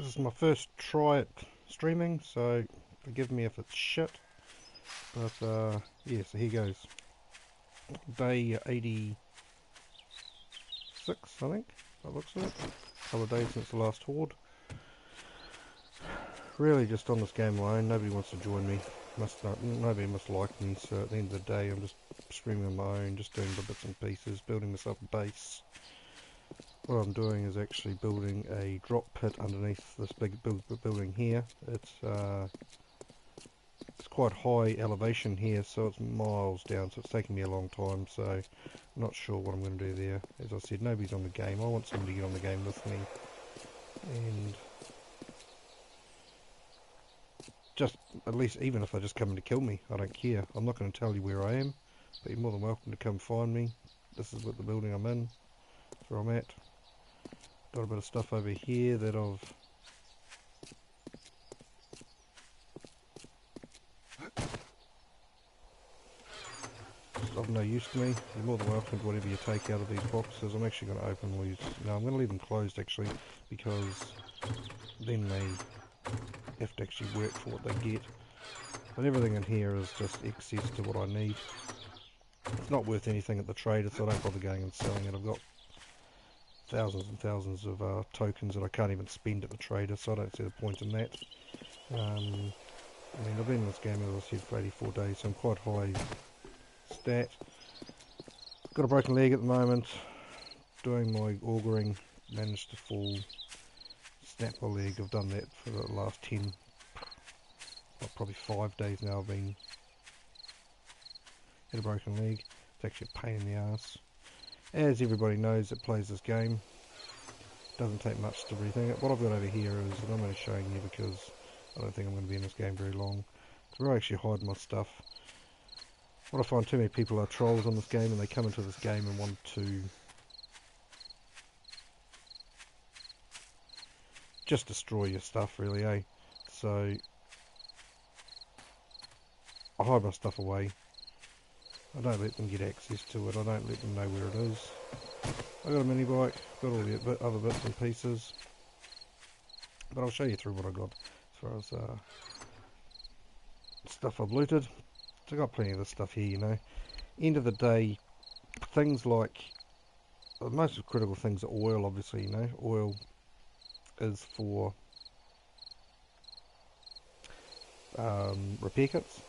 is my first try at streaming, so forgive me if it's shit. But yeah, so here goes. Day 86, I think, by the looks of it. A couple of days since the last horde. Really just on this game alone, nobody wants to join me. Nobody must like me, so at the end of the day I'm just streaming on my own, just doing the bits and pieces, building myself a base. What I'm doing is actually building a drop pit underneath this big building here. It's quite high elevation here, so it's miles down, so it's taking me a long time, so I'm not sure what I'm going to do there. As I said, nobody's on the game. I want somebody to get on the game with me, and just, at least, even if they just come in to kill me, I don't care. I'm not going to tell you where I am, but you're more than welcome to come find me. This is what the building I'm in. That's where I'm at. Got a bit of stuff over here that I've of no use to me. You're more than welcome to whatever you take out of these boxes. I'm actually going to open all these. No, I'm going to leave them closed actually, because then they have to actually work for what they get. But everything in here is just excess to what I need. It's not worth anything at the trader, so I don't bother going and selling it. I've got thousands and thousands of tokens that I can't even spend at the trader, so I don't see the point in that. I mean, I've been in this game, as I said, for 84 days, so I'm quite high stat. Got a broken leg at the moment. Doing my auguring, managed to fall, snap my leg. I've done that for the last 10, well, probably 5 days now. I've been had a broken leg. It's actually a pain in the ass. As everybody knows that plays this game, doesn't take much to rethink it. What I've got over here is, and I'm only showing you because I don't think I'm going to be in this game very long, it's where I actually hide my stuff. What I find too many people are trolls on this game, and they come into this game and want to just destroy your stuff, really, eh? So I hide my stuff away. I don't let them get access to it. I don't let them know where it is. I got a mini bike, got all the other bits and pieces, but I'll show you through what I got as far as stuff I've looted. So I've got plenty of this stuff here, you know. End of the day, things like the most critical things are oil, obviously, you know. Oil is for repair kits,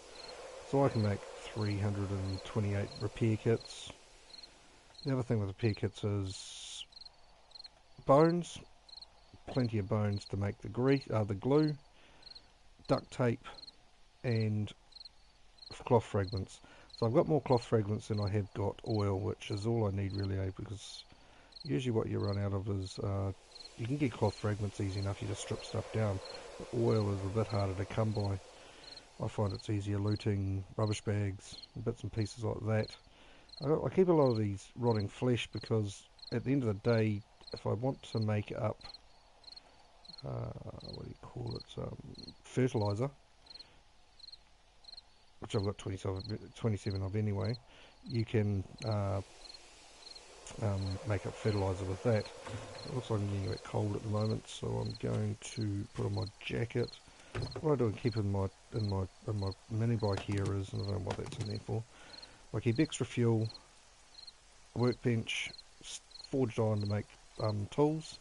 so I can make 328 repair kits. The other thing with repair kits is bones, plenty of bones to make the glue, duct tape, and cloth fragments. So I've got more cloth fragments than I have got oil, which is all I need really, because usually what you run out of is, you can get cloth fragments easy enough, you just strip stuff down, but oil is a bit harder to come by. I find it's easier looting rubbish bags, bits and pieces like that. I keep a lot of these rotting flesh because at the end of the day, if I want to make up, what do you call it, fertilizer, which I've got 27 of anyway, you can make up fertilizer with that. It looks like I'm getting a bit cold at the moment, so I'm going to put on my jacket. What I do and keep in my mini bike here is, and I don't know what that's in there for, I keep extra fuel, a workbench, forged iron to make tools,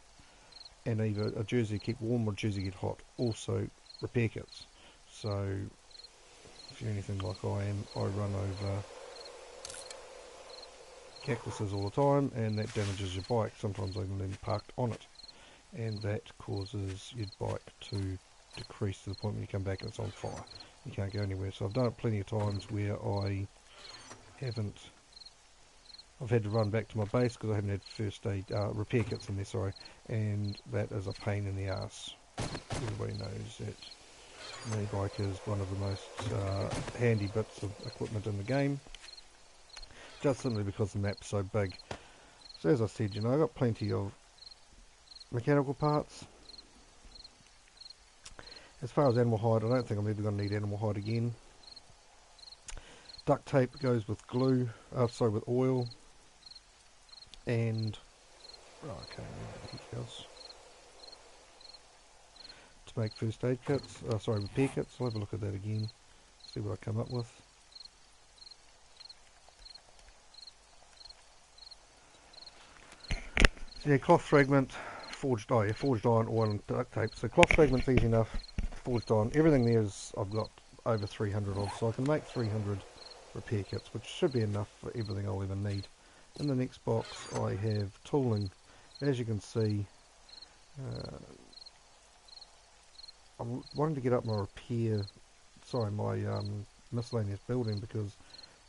and either a jersey to keep warm or a jersey to get hot. Also repair kits. So if you're anything like I am, I run over cactuses all the time, and that damages your bike. Sometimes I can leave them parked on it, and that causes your bike to decrease to the point when you come back and it's on fire. You can't go anywhere. So I've done it plenty of times where I've had to run back to my base because I haven't had first aid repair kits in there, sorry, and that is a pain in the ass. Everybody knows that mini bike is one of the most handy bits of equipment in the game, just simply because the map's so big. So as I said, you know, I've got plenty of mechanical parts. As far as animal hide, I don't think I'm ever going to need animal hide again. Duct tape goes with glue, with oil, and I can't remember anything else. make first aid kits, sorry, repair kits. I'll have a look at that again, see what I come up with. So yeah, cloth fragment, forged iron, oil and duct tape. So cloth fragment's easy enough, forged iron, everything there is, I've got over 300 of, so I can make 300 repair kits, which should be enough for everything I'll ever need. In the next box I have tooling. As you can see, I'm wanting to get up my miscellaneous building, because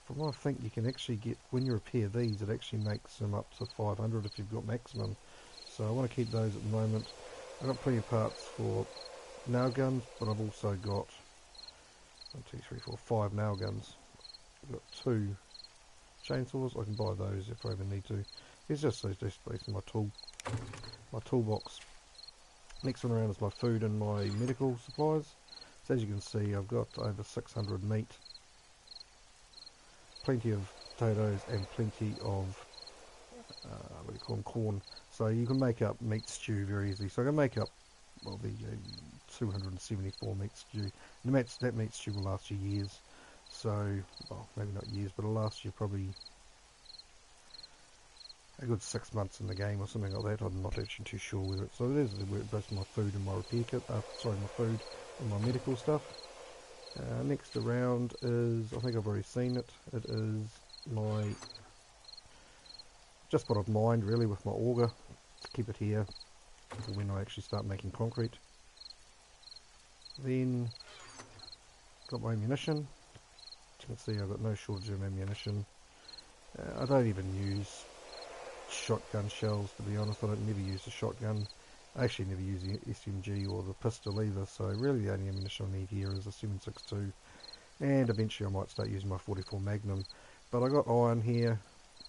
from what I think you can actually get, when you repair these, it actually makes them up to 500 if you've got maximum. So I want to keep those at the moment. I've got plenty of parts for nail guns, but I've also got 5 nail guns. I've got 2 chainsaws. I can buy those if I ever need to. It's just basically my toolbox. Next one around is my food and my medical supplies. So as you can see, I've got over 600 meat, plenty of potatoes, and plenty of what do you call them, corn. So you can make up meat stew very easily. So I can make up, well, the 274 meat stew. And that meat stew will last you years. So, well, maybe not years, but it'll last you probably a good 6 months in the game or something like that. I'm not actually too sure with it. So there's both my food and my repair kit. My food and my medical stuff. Next around is, I think I've already seen it. It is just what I've mined really with my auger to keep it here for when I actually start making concrete. Then got my ammunition. As you can see, I've got no shortage of ammunition. I don't even use shotgun shells, to be honest. I never use the shotgun. I actually never use the SMG or the pistol either, so really the only ammunition I need here is a 7.62, and eventually I might start using my 44 Magnum. But I got iron here,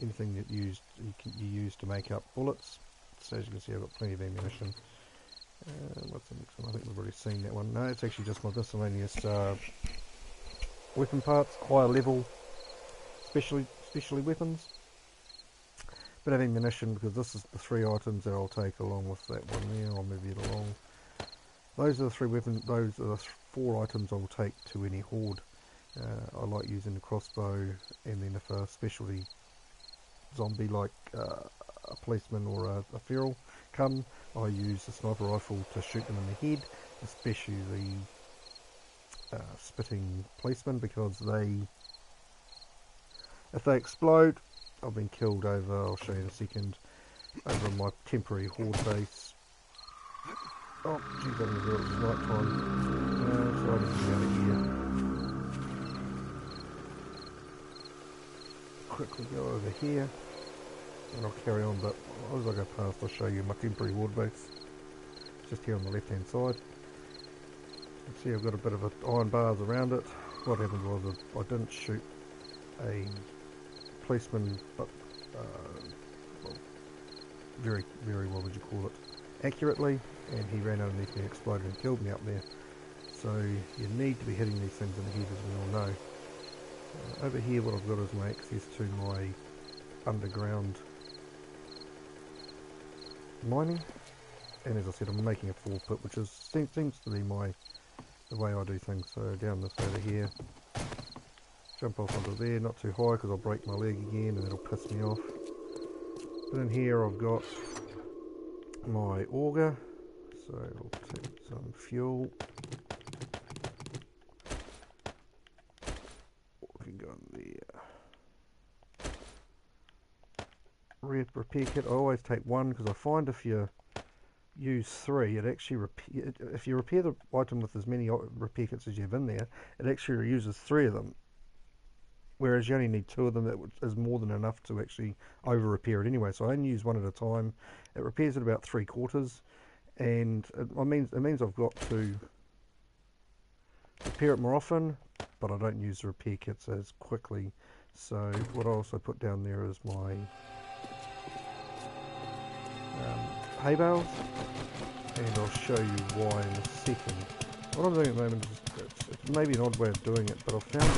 anything that you use to make up bullets. So as you can see, I've got plenty of ammunition. What's the next one? I think we've already seen that one. No, it's actually just my miscellaneous weapon parts, higher level, specialty weapons. Bit of ammunition, because this is the 3 items that I'll take along with that one there. I'll move it along. Those are the 3 weapons. Those are the 4 items I'll take to any horde. I like using the crossbow, and then if a specialty zombie like a policeman or a feral come, I use the sniper rifle to shoot them in the head, especially the spitting policemen, because if they explode, I've been killed over, I'll show you in a second, over my temporary horde base. Oh, geez, I didn't realize it's night time. So I need to get out of here. Quickly go over here, and I'll carry on, but as I go past, I'll show you my temporary horde base. Just here on the left hand side. You can see I've got a bit of iron bars around it. What happened was I didn't shoot a policeman, but well, very, what would you call it, accurately, and he ran underneath me, exploded and killed me up there. So you need to be hitting these things in the head, as we all know. Over here what I've got is my access to my underground mining, and as I said, I'm making a 4 pit, which seems to be the way I do things. So down this over here, jump off onto there, not too high because I'll break my leg again and it'll piss me off. But in here I've got my auger, so I'll take some fuel. We can go in there. Repair kit, I always take 1, because I find if you use 3, it actually if you repair the item with as many repair kits as you have in there, it actually uses 3 of them. Whereas you only need 2 of them, that is more than enough to actually over repair it anyway. So I only use 1 at a time. It repairs at about 3/4, and it means I've got to repair it more often, but I don't use the repair kits as quickly. So what I also put down there is my hay bales, and I'll show you why in a second. What I'm doing at the moment is it's maybe an odd way of doing it, but I've found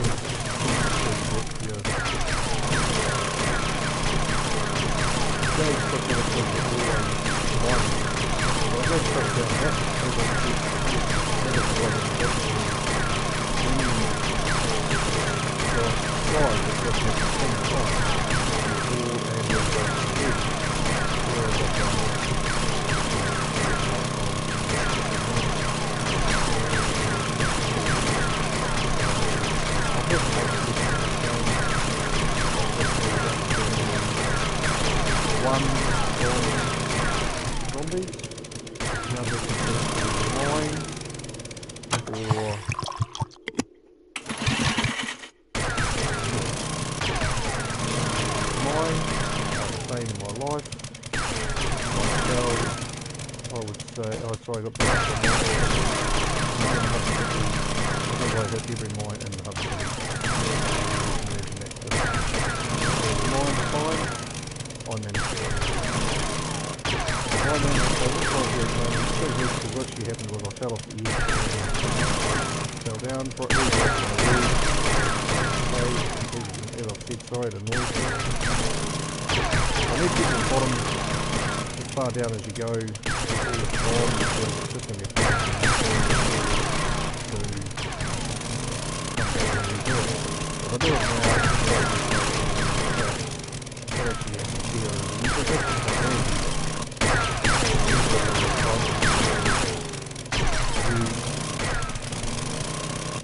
One zombies, another mine, or mine, staying in my life. Myself, I would say, oh sorry, I got back to I think I had every mine and the hub city. Mine fine. I managed to go. I managed to go. What actually happened was I fell off the edge. Fell down. As I've said, sorry, it annoys me. I need to get to the bottom as far down as you go all the time because it's just going to be fun to come back and redo it. If I do it now,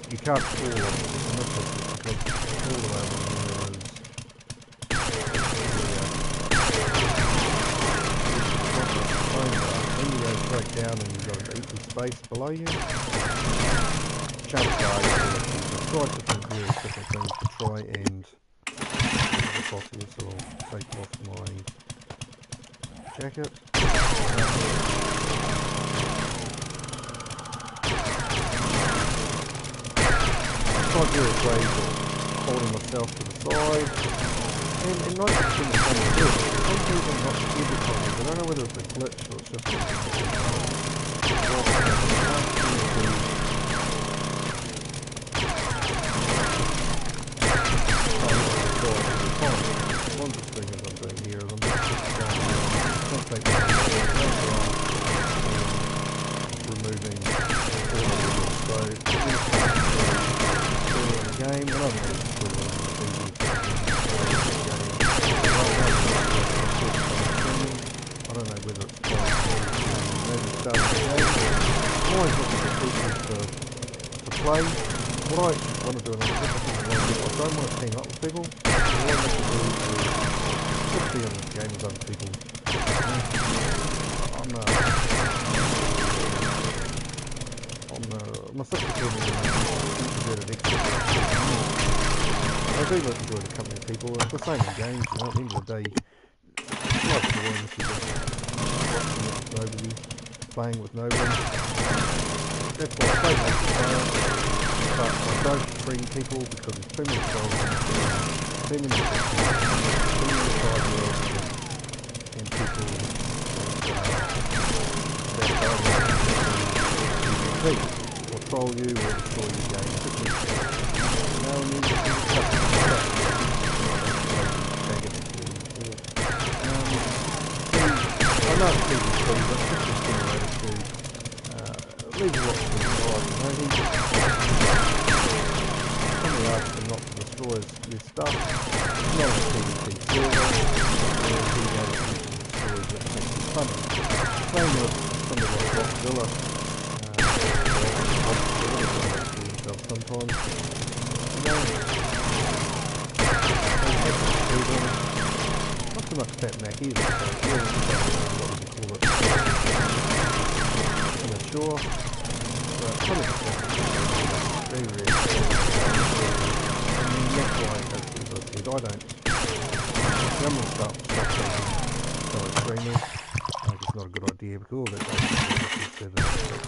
you can't fall off because all the way over then you go straight down and you've got an equal space below you. Chances are you've tried different various different things to try and so I'll take off my jacket. I've tried various ways of holding myself to the side, and 90% of the time I do it. Some people not every time, I don't know whether it's a glitch or it's just one of the things I'm doing here is I'm just removing all the game, and I'm going to I don't know whether it's time to start the game. I'm always looking for people to play. What I actually want to do, and I don't want to team up with people. What I want to do is just be in this game with other people. My sister told me that I'm introverted extrovert. I do like enjoy the company of people. It's the same in games, you know, at the end of the day, it's like boring if you're just watching it with nobody, playing with nobody. That's why I play multiplayer, but I don't friend people because there's too many trolls, too many people, too many 5-year-olds and people that don't like or troll you or destroy your game. Now and then you just have to I know it's PvP, but it's just a simulator to leave a lot of people alive, you know. Somebody asked them not to destroy your stuff. It's not a PvP server, where he goes to destroy that makes it funny. Same with somebody like Rockzilla. Sometimes, you know, not so much Fat Mac either, so what would you call it, immature, but probably very rare. I mean, that's why, as I said, I don't, I'm going to stop fellow streamers. I think it's not a good idea because all that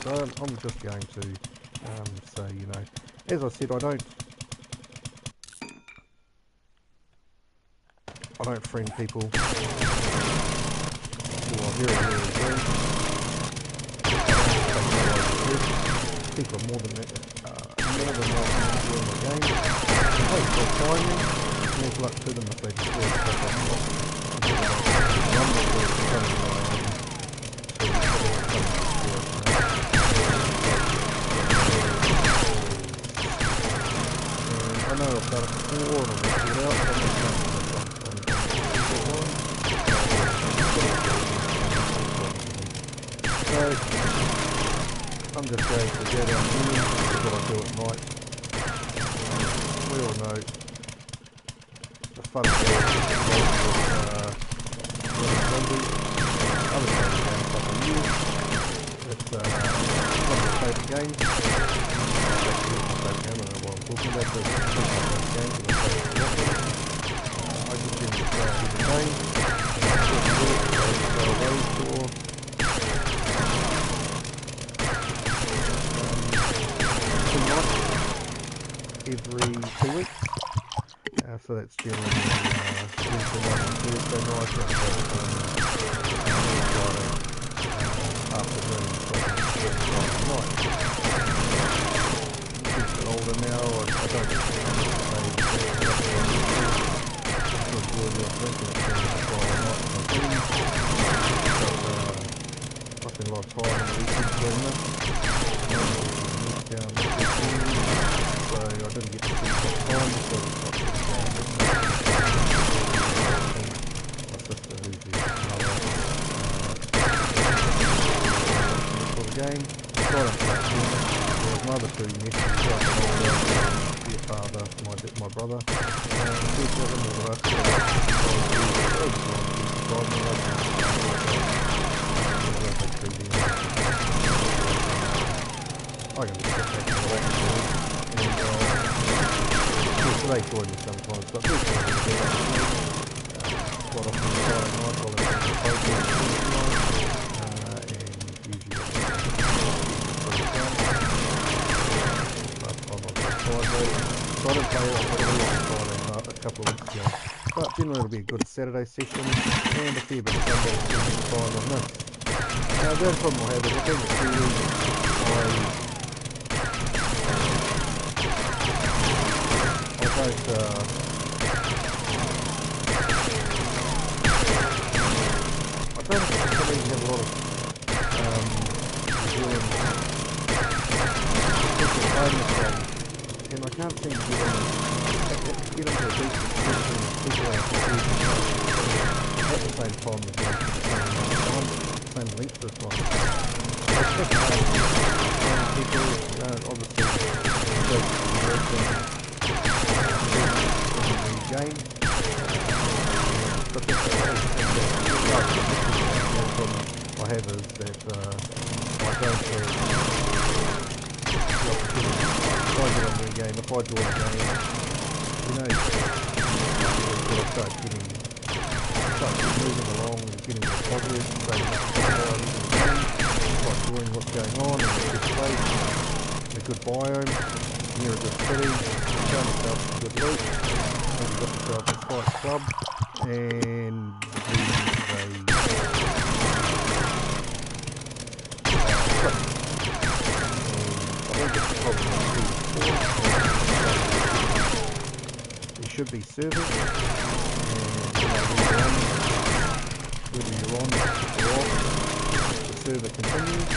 so I'm just going to say, you know, as I said, I don't friend people who are very, very good. People are more than welcome to join the game. Hey, they'll find me. More luck to them if they destroy stuff I'm not. know I've done it before and I've worked it out, so I'm not going to so I'm just going to go down here. This is what I do at night. We all know the fun of zombies. Other games a couple of years. It's one of my favourite games. Actually, it's my favourite game. I don't know what I'm talking about, but it's one of my favourite games and I play it a lot. I just generally play it every day. Every 2 weeks, so that's generally Wednesday night and Thursday night, and Friday afternoon from Friday night. I'm a bit older now, I don't enjoy the drinking at Friday night with my team, but I spend a lot of time on the weekends doing this. So I didn't get to spend much time because it's not good game. My sister, who's the mother for the game, got up that game. There was my other 2 nephews, their father, my brother, and two of them, all of us. I can just sit back and relax and so they join me sometimes, but quite often Friday night I'll have a poker and usually last time I was on Friday, so I didn't play it on Friday night a couple of weeks ago, but generally it'll be a good Saturday session and a fair bit of Sunday session time on this. The only problem I have is I've been with Kiwis, I don't really have a lot of New Zealand famous games, and I can't seem to get into a decent session with people at the same time as me, the same length of time. It's just hard people, obviously, game, but the problem I have is that I don't have the opportunity. If I get on the game, if I join the game, you know, I start moving along and getting the progress, so start doing what's going on in a good place, in a good biome, near a good city, found myself a good loot. Maybe got myself a fight club, and I think it's the problem with PS4. There should be servers, and whether you're on or off, the server continues.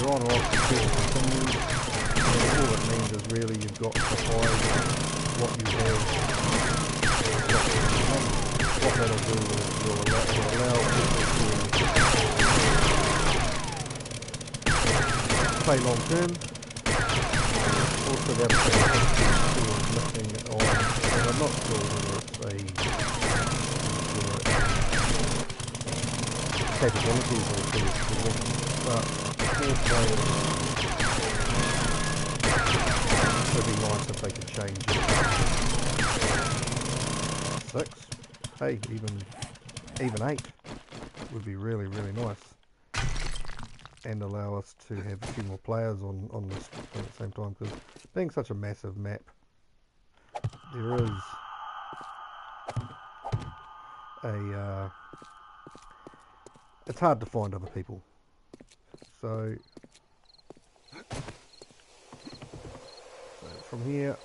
On or off the server continues, and all it means is really you've got to hide what you have. What that'll do is will allow people to play long term. Also the other thing is missing on, and I'm not sure whether it's capabilities or but more players, it'd be nice if they could change it. 6, hey, even 8 would be really nice, and allow us to have a few more players on this at the same time, because being such a massive map, there is it's hard to find other people. So from here,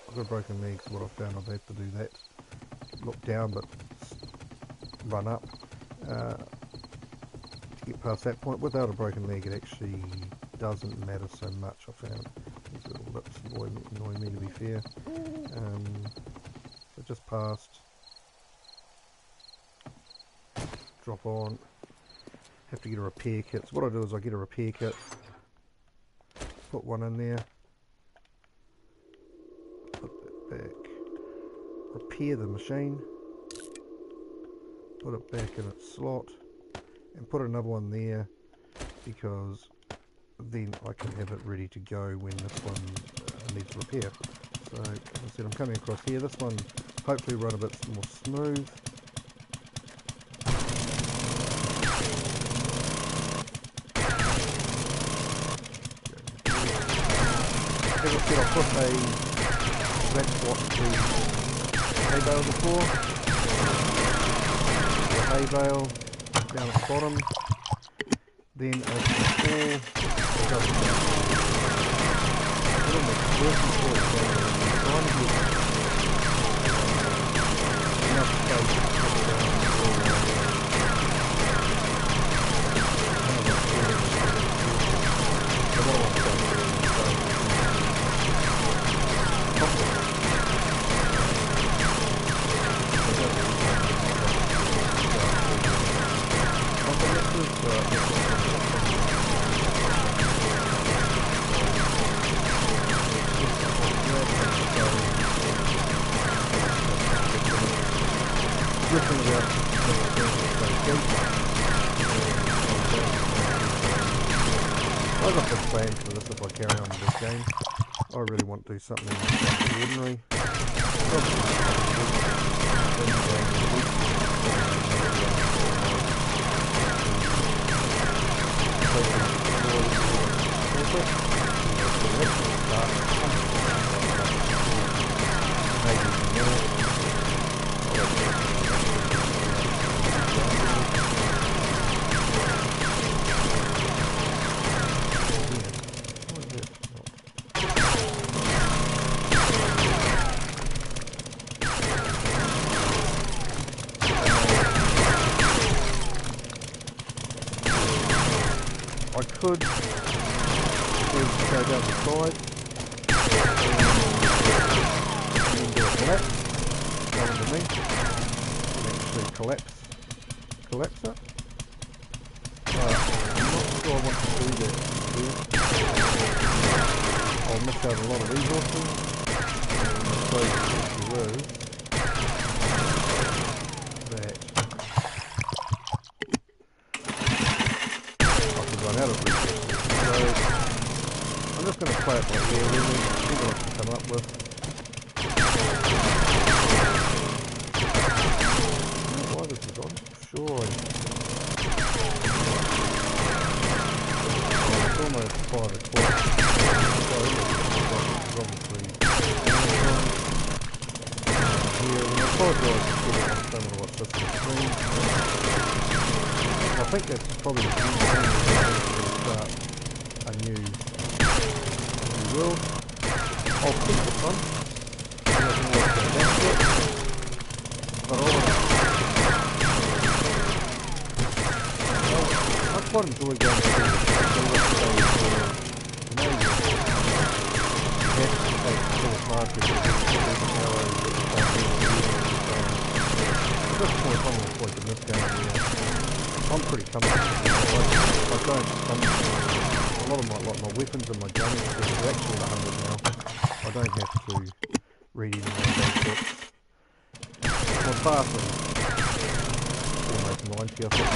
I've got a broken leg, so what I've found I've had to do that. Look down but run up. to get past that point. Without a broken leg, it actually doesn't matter so much, I found. These little lips annoy me, to be fair. So just passed. Drop on. Have to get a repair kit. So what I do is I get a repair kit, put one in there, put that back, repair the machine, put it back in its slot, and put another one there, because then I can have it ready to go when this one needs repair. So as I said, I'm coming across here. This one hopefully run a bit more smooth. As I said, I'll put that's what the hay bales are for. The hay bale down at the bottom. Then as the fall, it doesn't matter. Trying to get enough space to put it down. I've got big plans for this if I carry on with this game. I really want to do something extraordinary. I could go down the side and then do a collapse, go underneath, and actually collapse it. But I'm not sure I want to do that here. I'll miss out a lot of resources, and I suppose the issue is that run out of resources. So I'm just going to play it by ear really, see what I can come up with. I don't know why this is on. Sure. It's almost 5 o'clock. So obviously here, and I apologise for people who don't want to watch this on screen. I think that's probably the easiest thing to start a new world. I'll keep this one. I'm not going to work that down yet. But I quite enjoy going through this. At this point, I'm almost like in this game here. I'm pretty comfortable. I don't. A lot of my weapons and my guns are actually at 100 now. I don't have to read any of those books. My bathroom almost 90, I think.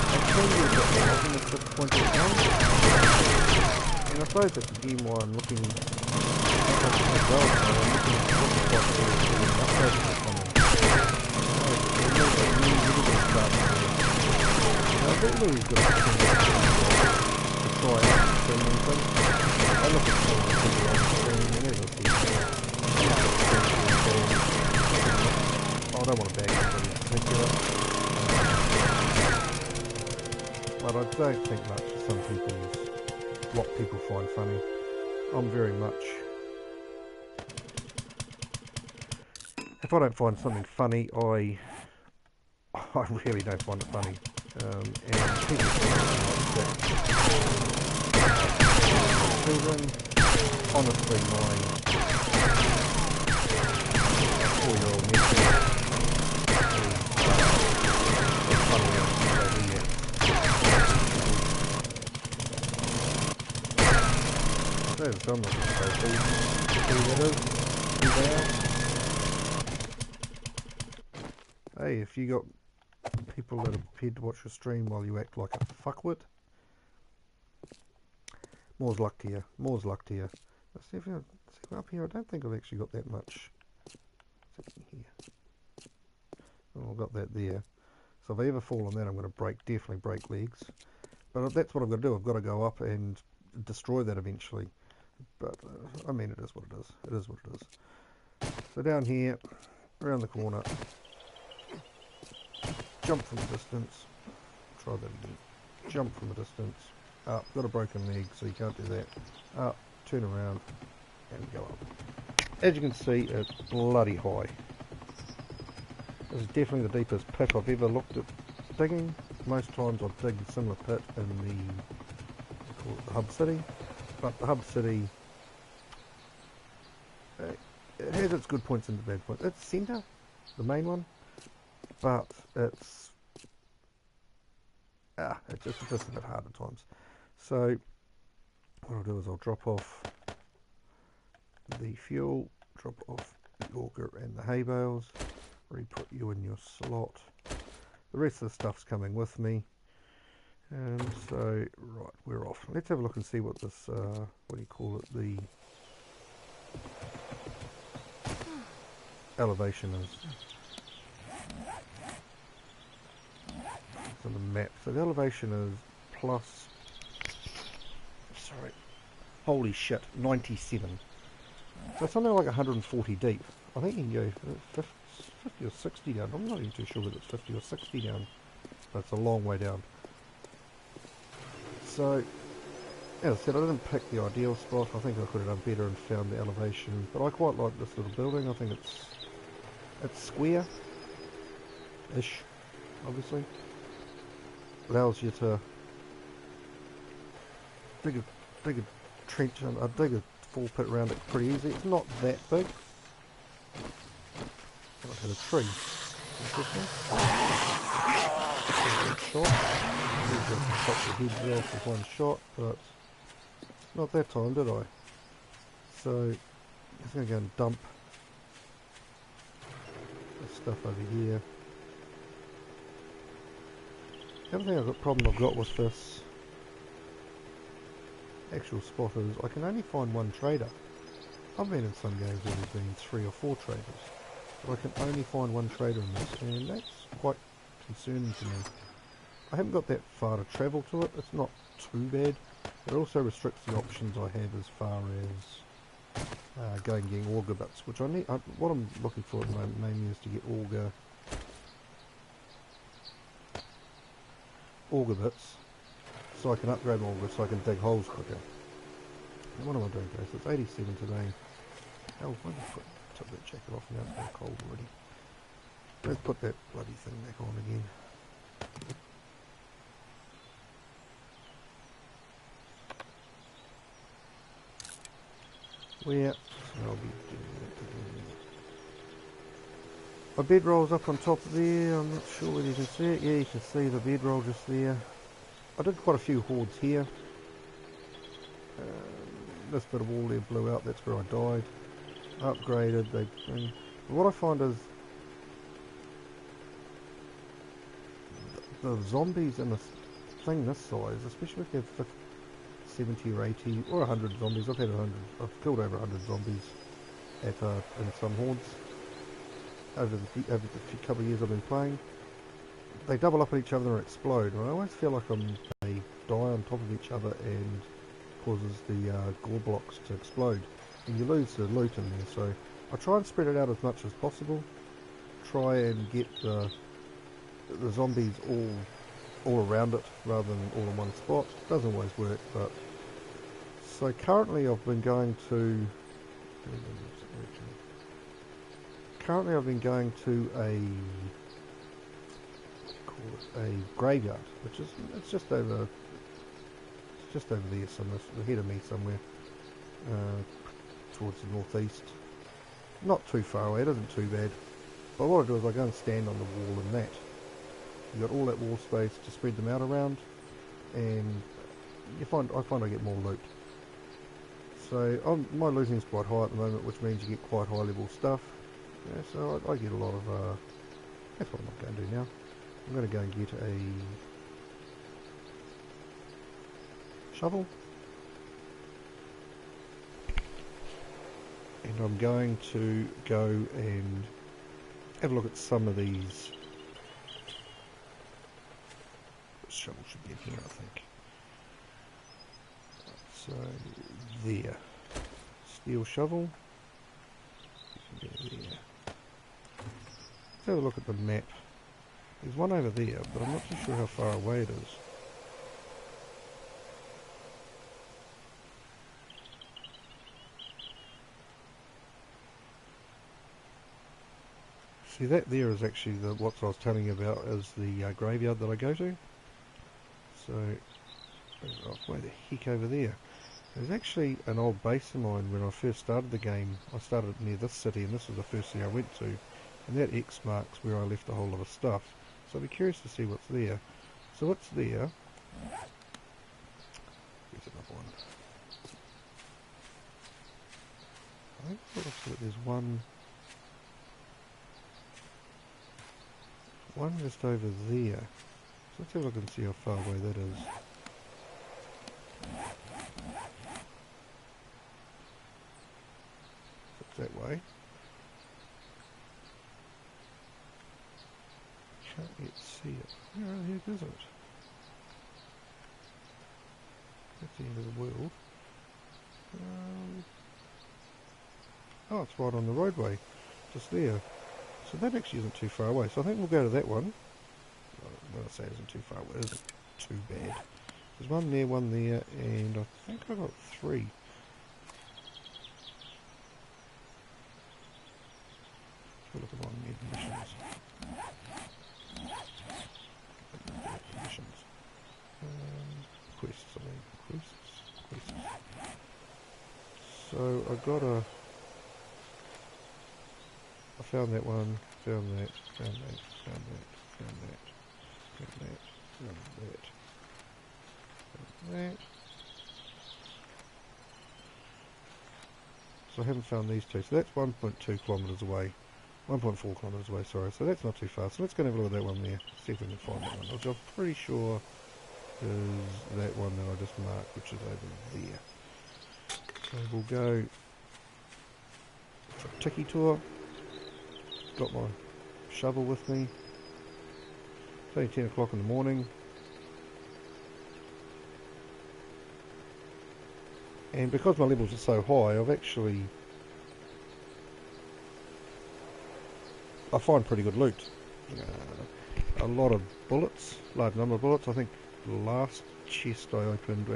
I can be a bit more often at this point in time. And I suppose that's again why I'm looking as well. I'm looking at what the possibilities are in updates are coming. I think we've got to try out streaming things. I look at some of the people on stream and everything. I don't want to bag anybody in particular. But I don't think much of some people's, what people find funny. I'm very much if I don't find something funny, I really don't find it funny. And people children, honestly, my 4-year-old nephew is funny over here. There's some of Hey, if you got people that are prepared to watch your stream while you act like a fuckwit, more's luck to you. More's luck to you. Let's see if up here. I don't think I've actually got that much. Here. Oh, I've got that there. So if I ever fall on that, I'm going to definitely break legs. But that's what I've got to do. I've got to go up and destroy that eventually. But I mean, it is what it is. It is what it is. So down here, around the corner, jump from a distance. Try that again. Jump from a distance. Up. Got a broken leg, so you can't do that. Up. Turn around and go up. As you can see, it's bloody high. This is definitely the deepest pit I've ever looked at digging. Most times I've digged a similar pit in the hub city, but the hub city, it has its good points and the bad points. It's centre, the main one, but it's just a bit hard at times. So what I'll do is I'll drop off the fuel, drop off the auger and the hay bales, re-put you in your slot. The rest of the stuff's coming with me, and so right, we're off. Let's have a look and see what this what do you call it, the elevation is. It's on the map. So the elevation is plus, sorry, holy shit, 97. So it's something like 140 deep. I think you can go 50 or 60 down. I'm not even too sure whether it's 50 or 60 down, but it's a long way down. So, as I said, I didn't pick the ideal spot. I think I could have done better and found the elevation, but I quite like this little building. I think it's square-ish, obviously. Allows you to dig a trench and dig a full pit around it pretty easy. It's not that big. I hit a tree. Interesting. Shot. Chop the heads off with one shot, but not that time, did I? So I'm just going to go and dump this stuff over here. The other problem I've got with this actual spot is I can only find one trader. I've been in some games where there's been 3 or 4 traders, but I can only find one trader in this, and that's quite concerning to me. I haven't got that far to travel to it. It's not too bad. It also restricts the options I have as far as going and getting auger bits, which I need. What I'm looking for at the moment mainly is to get auger bits, so I can upgrade my auger so I can dig holes quicker. And what am I doing, guys? It's 87 today. Hell, why did I took that jacket off now? It's getting cold already. Let's put that bloody thing back on again. Where? I'll be doing that again. My bedroll's up on top of there. I'm not sure whether you can see it. Yeah, you can see the bedroll just there. I did quite a few hordes here. This bit of wall there blew out. That's where I died. Upgraded. What I find is the zombies in a thing this size, especially if you have 70 or 80 or 100 zombies. I've killed over 100 zombies in some hordes over the couple of years I've been playing. They double up on each other and explode, and I always feel like they die on top of each other and causes the gore blocks to explode, and you lose the loot in there. So I try and spread it out as much as possible. Try and get the zombies all around it rather than all in one spot. Doesn't always work, but so currently I've been going to currently I've been going to a graveyard, which is it's just over there somewhere, ahead of me somewhere, towards the northeast. Not too far away, it isn't too bad. But what I do is I go and stand on the wall and that. You've got all that wall space to spread them out around, and I find I get more loot. So my looting's quite high at the moment, which means you get quite high level stuff. Yeah, so I get a lot of, that's what I'm not going to do now. I'm going to go and get a shovel. And I'm going to go and have a look at some of these. This shovel should be in here, I think. So, there. Steel shovel. There. Let's have a look at the map. There's one over there, but I'm not too sure how far away it is. See, that there is actually what I was telling you about is the graveyard that I go to. So, way the heck over there. There's actually an old base of mine. When I first started the game, I started near this city, and this was the first city I went to. And that X marks where I left a whole lot of stuff. So I'll be curious to see what's there. So what's there? Here's another one. I think it looks like there's one just over there. So let's have a look and see how far away that is. It's that way. Can't yet see it. Where the heck is it? That's the end of the world. Oh, it's right on the roadway. Just there. So that actually isn't too far away. So I think we'll go to that one. When I say it isn't too far away, it isn't too bad. There's one there, and I think I got 3. Let's look at my missions. Quests, I mean. Quests. So I found that one, found that. So I haven't found these two. So that's 1.2 kilometres away. 1.4 kilometres away, sorry. So that's not too far. So let's go and have a look at that one there. See if we can find that one. Which I'm pretty sure is that one that I just marked, which is over there. So we'll go for a tiki tour. Got my shovel with me. It's only 10 o'clock in the morning. And because my levels are so high, I find pretty good loot. A lot of bullets, large number of bullets. I think the last chest I opened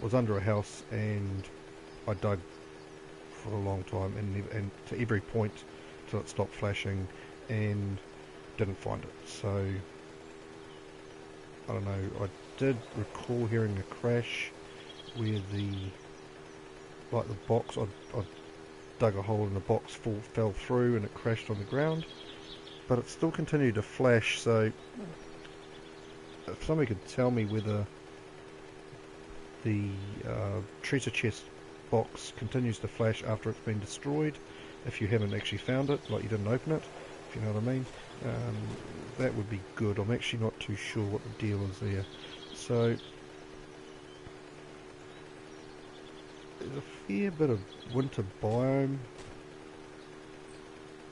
was under a house, and I dug for a long time and to every point till it stopped flashing, and didn't find it. So I don't know. I did recall hearing a crash where the box, I dug a hole in the box, fell through, and it crashed on the ground. But it still continued to flash. So if somebody could tell me whether the treasure chest box continues to flash after it's been destroyed, if you haven't actually found it, like you didn't open it, if you know what I mean, that would be good. I'm actually not too sure what the deal is there. So there's a fair bit of winter biome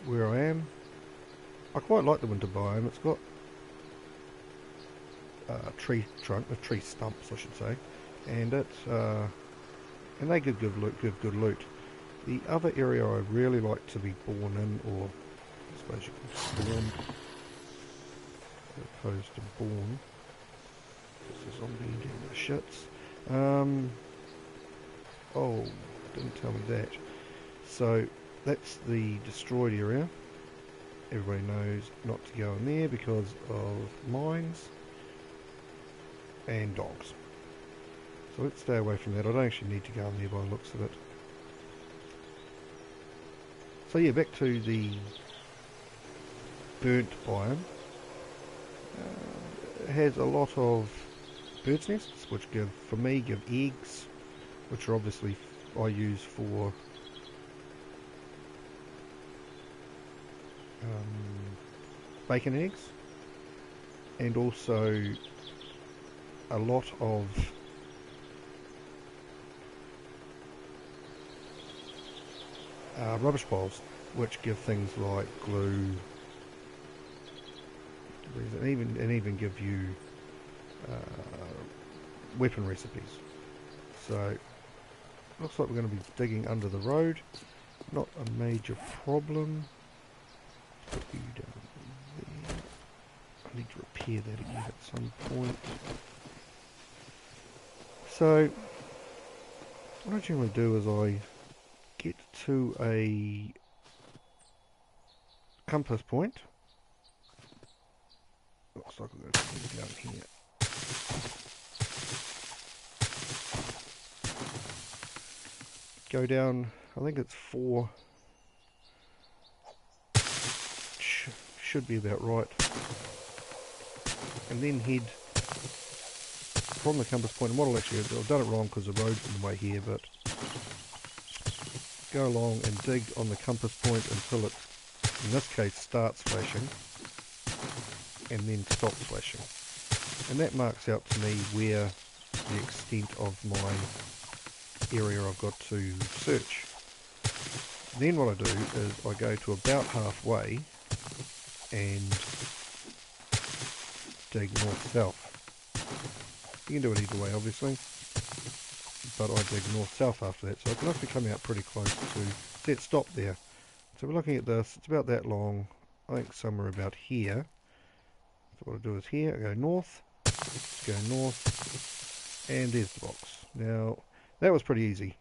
where I am. I quite like the winter biome. It's got tree stumps, I should say, and and they give good loot. The other area I really like to be born in, or I suppose you can spawn, as opposed to born. This is zombie getting the shits. Oh, didn't tell me that. So that's the destroyed area. Everybody knows not to go in there because of mines and dogs. So let's stay away from that. I don't actually need to go in there by the looks of it. So yeah, back to the burnt biome. It has a lot of bird's nests, which give eggs, which are obviously I use for bacon eggs, and also a lot of rubbish piles, which give things like glue, and even give you weapon recipes. So looks like we're going to be digging under the road. Not a major problem. Put you down there. I need to repair that again at some point. So what I generally do is I get to a compass point. Looks like we're going to put it down here. Go down, I think it's 4. Should be about right. And then head from the compass point. And what I'll actually do, I've done it wrong because the road's in the way here, but go along and dig on the compass point until it, in this case, starts flashing and then stops flashing. And that marks out to me where the extent of my area I've got to search. Then what I do is I go to about halfway and dig north-south. You can do it either way, obviously, but I dig north-south after that, so I can actually come out pretty close to, see it stop there. So we're looking at this, it's about that long, I think somewhere about here. So what I do is here, I go north, and there's the box. Now, that was pretty easy.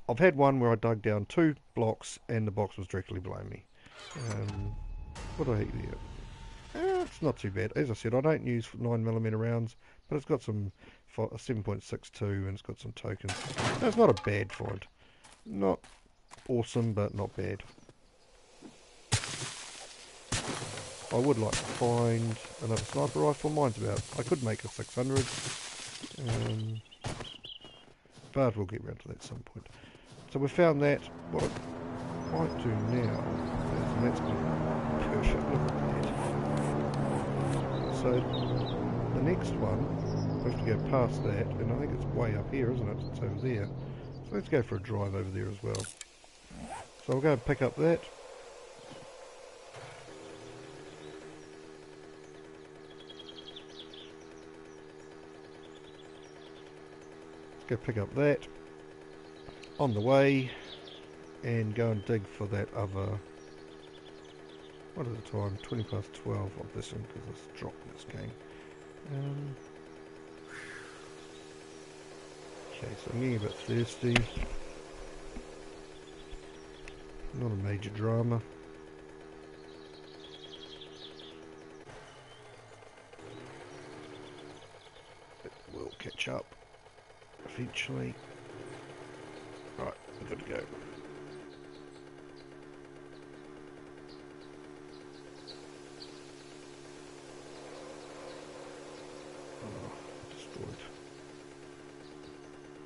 I've had one where I dug down 2 blocks and the box was directly below me. What do I hit there? It's not too bad. As I said, I don't use 9mm rounds, but it's got some 7.62 and it's got some tokens. No, it's not a bad find. Not awesome, but not bad. I would like to find another sniper rifle. Mine's about, I could make a 600, but we'll get around to that at some point. So we found that. What I might do now is, and that's perfect, look at that. So the next one, we have to go past that, and I think it's way up here, isn't it? It's over there. So let's go for a drive over there as well. So I'll go and pick up that. Go pick up that on the way and go and dig for that other, what is the time, 20 past 12 of this one because it's dropped in this game. Okay, so I'm getting a bit thirsty, not a major drama. It will catch up eventually. Right, we're good to go. Oh, destroyed.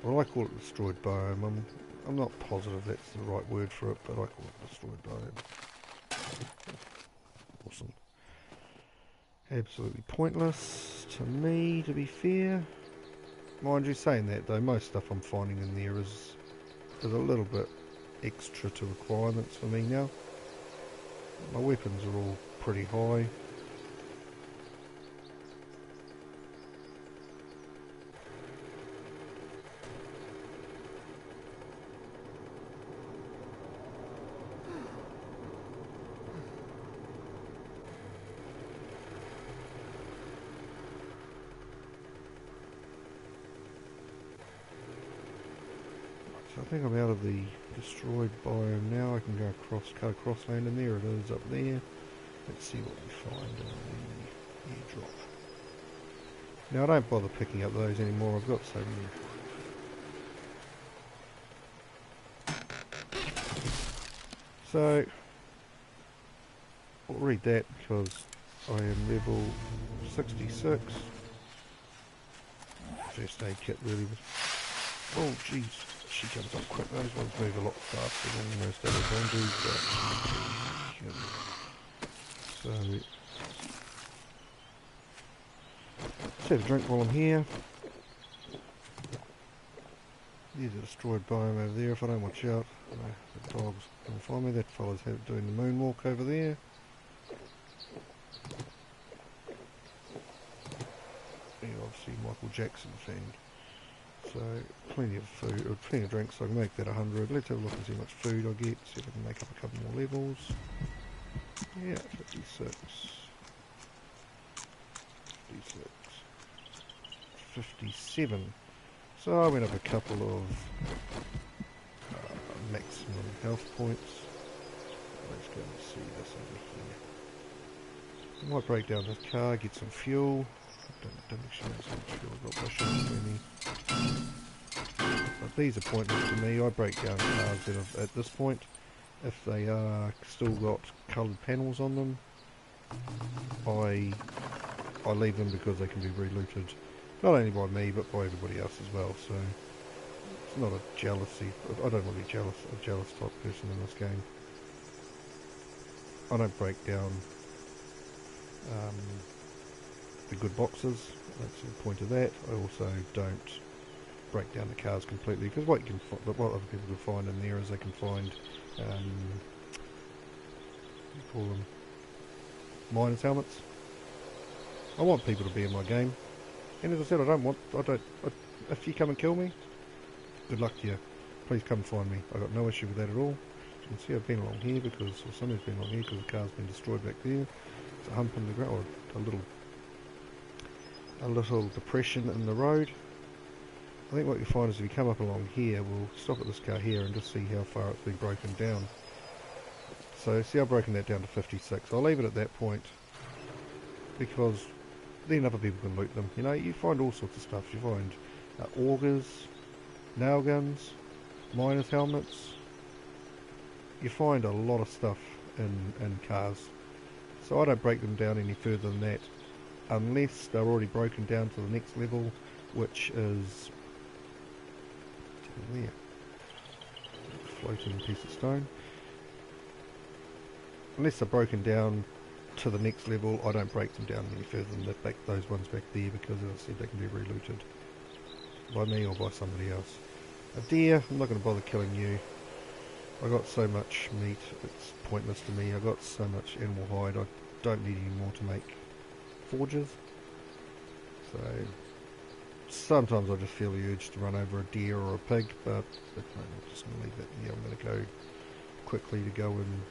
Well, I call it destroyed biome. I'm not positive that's the right word for it, but I call it destroyed biome. Awesome. Absolutely pointless to me, to be fair. Mind you, saying that though, most stuff I'm finding in there is a little bit extra to requirements for me now. My weapons are all pretty high. So I think I'm out of the destroyed biome now. I can go across, cut across land, and there it is up there. Let's see what we find in the airdrop. Now I don't bother picking up those anymore, I've got so many. So, I'll read that because I am level 66. First aid kit really was... Oh jeez, she comes up quick. Those ones move a lot faster than most other zombies, but... So... Let's have a drink while I'm here. There's a destroyed biome over there if I don't watch out. The dog's going to find me. That fella's doing the moonwalk over there. Yeah, obviously Michael Jackson fan. So, plenty of food, plenty of drinks, so I can make that 100. Let's have a look and see how much food I get, see if I can make up a couple more levels. Yeah, 56. 56. 57. So I went up a couple of maximum health points. Let's go and see this over here. I might break down this car, get some fuel. Don't actually know how much fuel I've got by shooting me. But these are pointless to me. I break down cars that have, at this point, if they are still got coloured panels on them, I leave them because they can be re-looted. Not only by me, but by everybody else as well, so it's not a jealousy. I don't want to be jealous, a jealous type person in this game. I don't break down the good boxes, that's the point of that. I also don't break down the cars completely, because what other people can find in there is they can find, what do you call them, miners' helmets. I want people to be in my game. And as I said, if you come and kill me, good luck to you. Please come and find me. I've got no issue with that at all. As you can see, I've been along here because, or somebody's been along here because the car's been destroyed back there. It's a hump in the ground, or a little depression in the road. I think what you find is if you come up along here, we'll stop at this car here and just see how far it's been broken down. So, see, I've broken that down to 56. I'll leave it at that point because then other people can loot them. You know, you find all sorts of stuff. You find augers, nail guns, miners' helmets. You find a lot of stuff in cars. So I don't break them down any further than that, unless they're already broken down to the next level, which is there, floating piece of stone. Unless they're broken down to the next level, I don't break them down any further than that, those ones back there, because as I said, they can be re-looted by me or by somebody else. A deer, I'm not going to bother killing you. I got so much meat, it's pointless to me. I got so much animal hide, I don't need any more to make forges. So sometimes I just feel the urge to run over a deer or a pig, but I'm just going to leave that here. I'm going to go quickly to go and...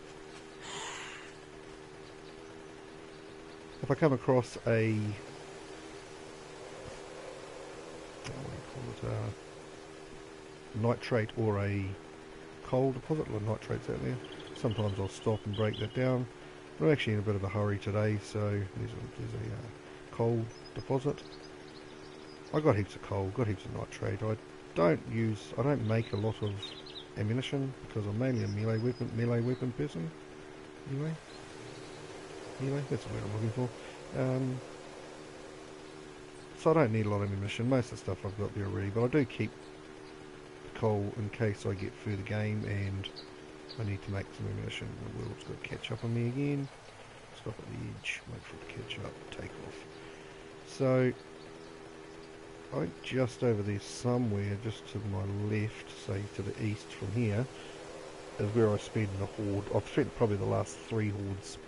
If I come across a... what do you call it? Nitrate or a coal deposit, or nitrates out there. Sometimes I'll stop and break that down. But I'm actually in a bit of a hurry today, so there's a coal deposit. I got heaps of coal, got heaps of nitrate. I don't make a lot of ammunition because I'm mainly a melee weapon person. Melee, that's the word I'm looking for. So I don't need a lot of ammunition. Most of the stuff I've got there already, but I do keep coal in case I get through the game and I need to make some ammunition. The world's got to catch up on me again. Stop at the edge, wait for it to catch up, take off. So, I think just over there somewhere, just to my left, say to the east from here, is where I spend the horde. I've spent probably the last 3 hordes.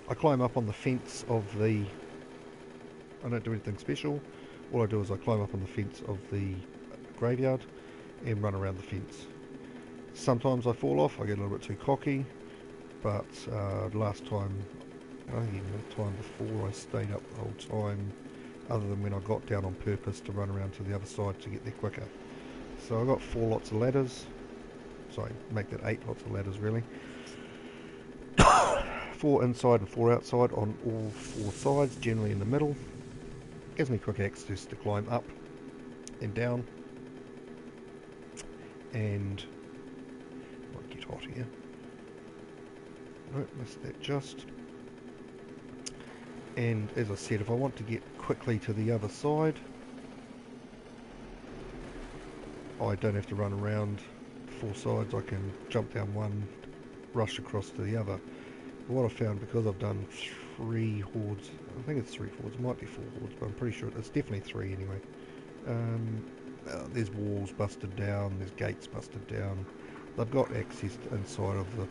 I climb up on the fence of the... I don't do anything special. All I do is I climb up on the fence of the graveyard and run around the fence. Sometimes I fall off, I get a little bit too cocky, but last time, I think even the time before, I stayed up the whole time, other than when I got down on purpose to run around to the other side to get there quicker. So I got 4 lots of ladders, sorry, make that 8 lots of ladders really. 4 inside and 4 outside on all 4 sides, generally in the middle. Gives me quick access to climb up and down. And might get hot here. Nope, missed that just. And as I said, if I want to get quickly to the other side, I don't have to run around 4 sides. I can jump down one, rush across to the other. But what I've found, because I've done 3 hordes, I think it's 3 hordes, it might be 4 hordes, but I'm pretty sure it's definitely 3 anyway. There's walls busted down, there's gates busted down. They've got access inside of the,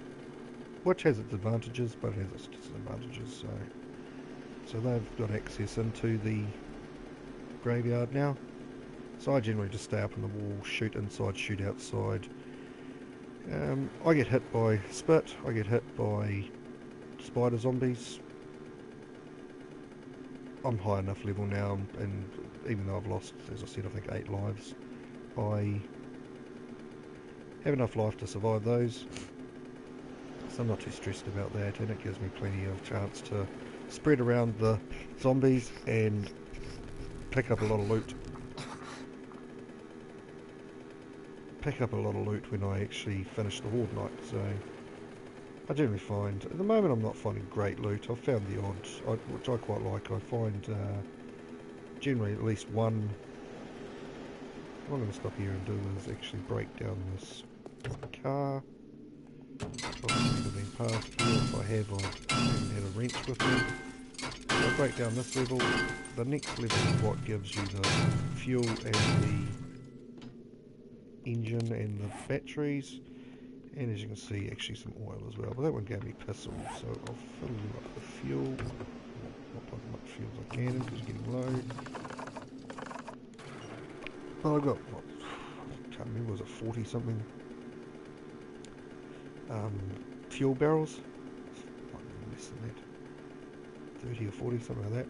which has its advantages, but it has its disadvantages. So they've got access into the graveyard now. So I generally just stay up on the wall, shoot inside, shoot outside. I get hit by spit, I get hit by spider zombies. I'm high enough level now, and even though I've lost, as I said, I think 8 lives, I have enough life to survive those. So I'm not too stressed about that, and it gives me plenty of chance to spread around the zombies and pick up a lot of loot. When I actually finish the horde night, so I generally find, at the moment I'm not finding great loot. I've found the odd, which I quite like. I find generally at least one. What I'm going to stop here and do is actually break down this car. I've been past here. If I have, I haven't had a wrench with me. So I break down this level. The next level is what gives you the fuel and the engine and the batteries, and as you can see, actually some oil as well, but that one gave me piss all, so I'll fill you up with fuel. Not put as much fuel as I can because it's getting low. Well, I've got, what, I can't remember, was it 40 something fuel barrels? Might be less than that, 30 or 40, something like that.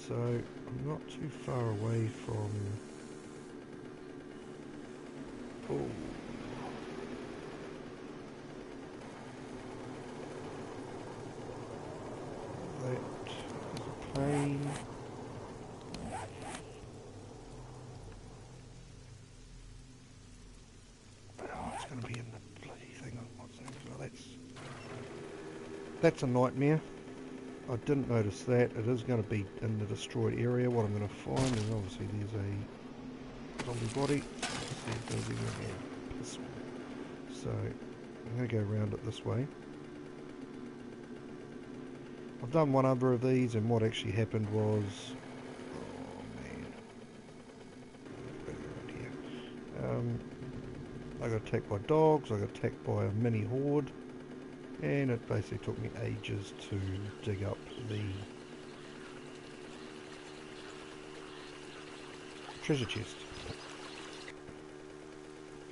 So I'm not too far away from. Oh. That is a plane. Oh, it's going to be in the bloody thing. Well, that's a nightmare. I didn't notice that. It is going to be in the destroyed area. What I'm going to find, and obviously there's a zombie body. So I'm going to go around it this way. I've done one other of these, and what actually happened was, oh man, I got attacked by dogs. I got attacked by a mini horde, and it basically took me ages to dig up the treasure chest.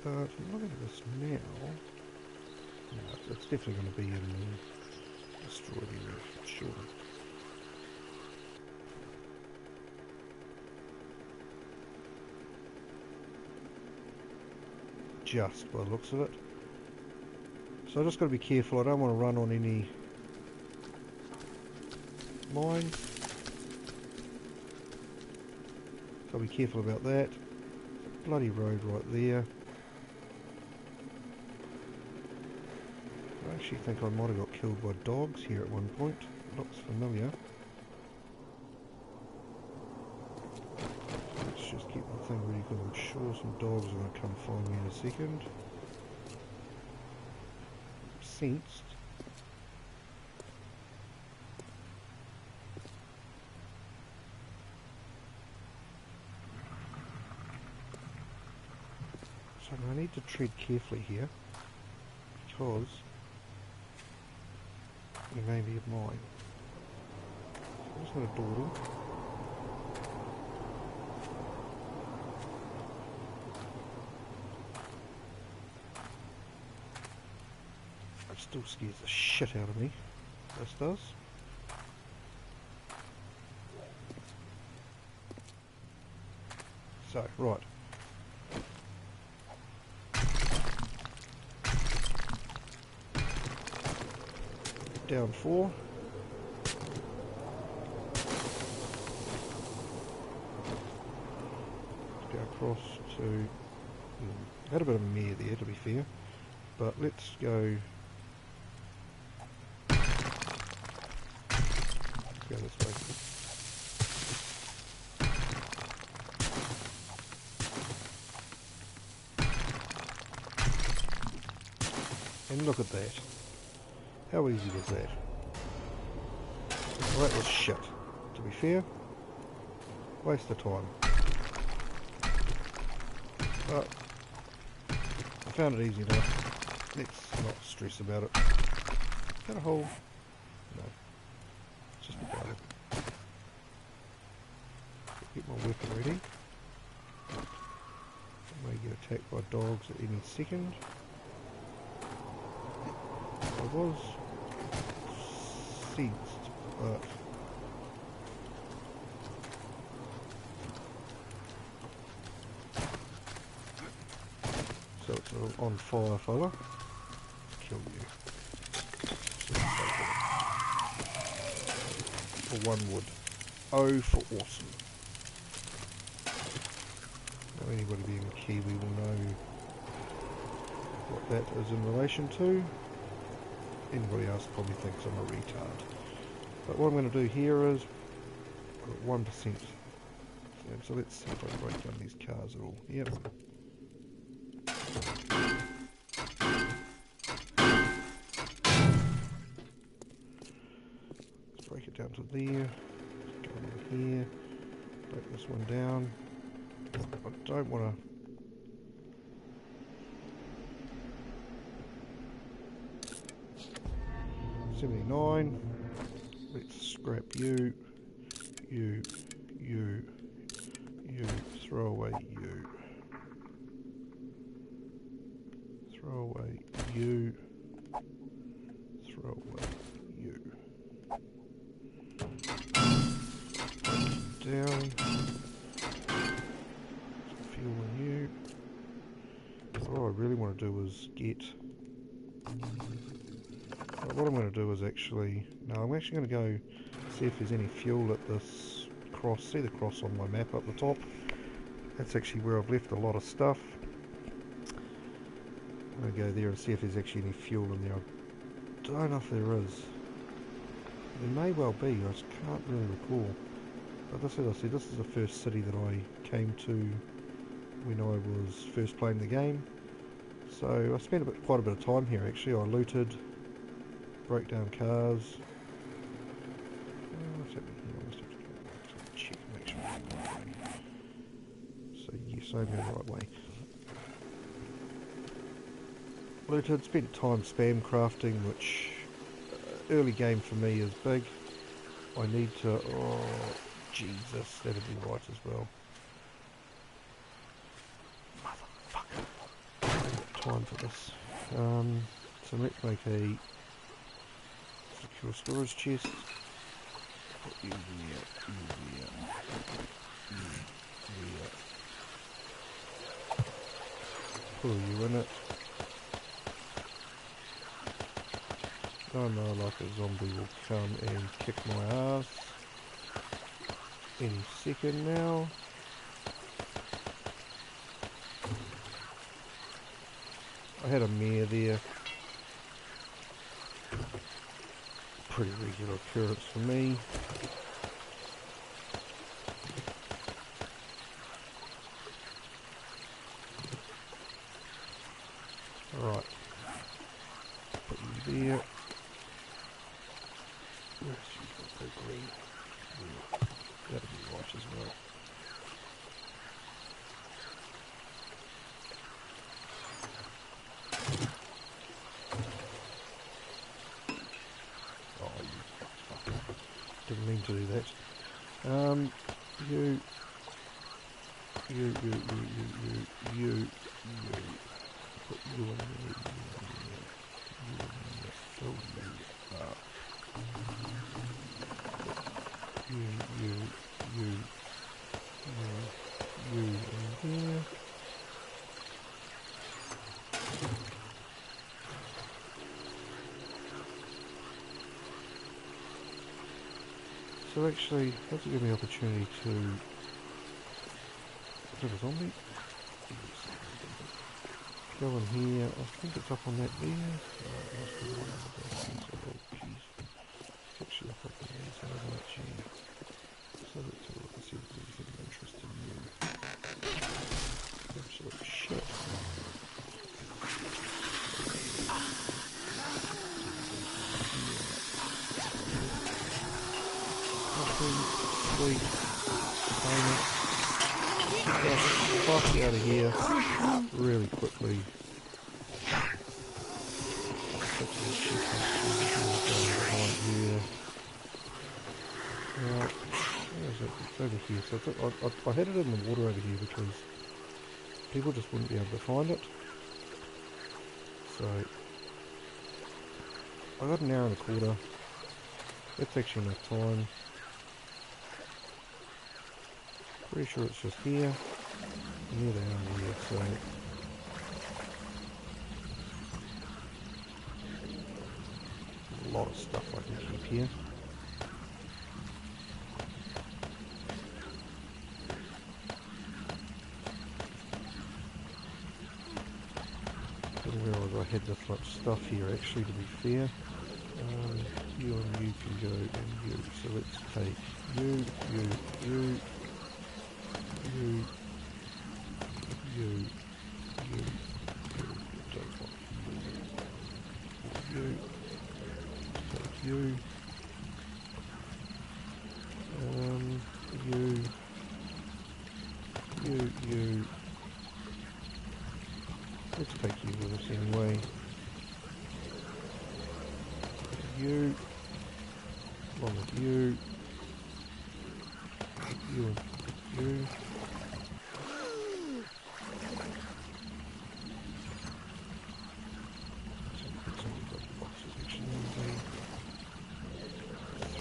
But look at this now. No, it's definitely going to be in the destroyed area, for sure. Just by the looks of it. So I just got to be careful. I don't want to run on any mines. So I'll be careful about that. Bloody road right there. I actually think I might have got killed by dogs here at one point. Looks familiar. Let's just keep the thing ready because I'm sure some dogs are going to come find me in a second. Sensed. So I need to tread carefully here because he may be of mine. I'm just going to dawdle. It still scares the shit out of me. This does. So, right. down 4. Let's go across to... had a bit of a mare there, to be fair. But let's go... let's go this way. And look at that. How easy was that? Well, that was shit, to be fair. Waste of time. But I found it easy enough. Let's not stress about it. Got a hole? No. It's just a garden. Get my weapon ready. I may get attacked by dogs at any second. I was sensed, but so it's an on fire fella. Kill you. For 1 wood. Oh, for awesome. Now anybody being a Kiwi will know what that is in relation to. Anybody else probably thinks I'm a retard. But what I'm going to do here is, I've got 1%. So let's see if I break down these cars at all. Yep. Let's break it down to there. Let's go over here. Break this one down. I don't want to... 79. Let's scrap you, throw away you, throw away you, throw away you. Down. Fuel on you. What I really want to do is get... what I'm going to do is actually... no, I'm actually going to go see if there's any fuel at this cross. See the cross on my map up the top? That's actually where I've left a lot of stuff. I'm going to go there and see if there's actually any fuel in there. I don't know if there is. There may well be, I just can't really recall. But as I said, this is the first city that I came to when I was first playing the game. So I spent quite a bit of time here actually. I looted, broke down cars. What's happening here? I must have to check and make sure I'm the right way. So yes, I'm going the right way. Looted, spent time spam crafting, which early game for me is big. I need to... oh, Jesus, that'd be right as well. Motherfucker. I haven't got time for this. So let's make a secure storage chest. Put you there, pull you in it. I know like a zombie will come and kick my ass any second now. I had a mare there. Pretty regular occurrence for me. Alright. Put you there. Where's you got green? Yeah. That'll be right as well. Oh, you fucker. Didn't mean to do that. You. Put you in there, fill you up. You in here. So actually, that's going to give me the opportunity to... Is that a zombie? Go in here, I think it's up on that there. It must be one of the things. Oh, jeez. It's actually up on there, so isn't it? Gee. So let's have a look and see if there's anything of interest in you. Absolute shit. Nothing. Sweet. Famous. Get the fuck out of here really quickly. Right, where is it? It's over here. So I had it in the water over here because people just wouldn't be able to find it. So I got an hour and a quarter. That's actually enough time. Pretty sure it's just here. And here they are here, so there's a lot of stuff I can keep here. Didn't realise I had this much stuff here actually, to be fair. You and you can go and you. So let's take you, you, don't want you, take you, you, let's take you with us anyway, you, along with you, and you.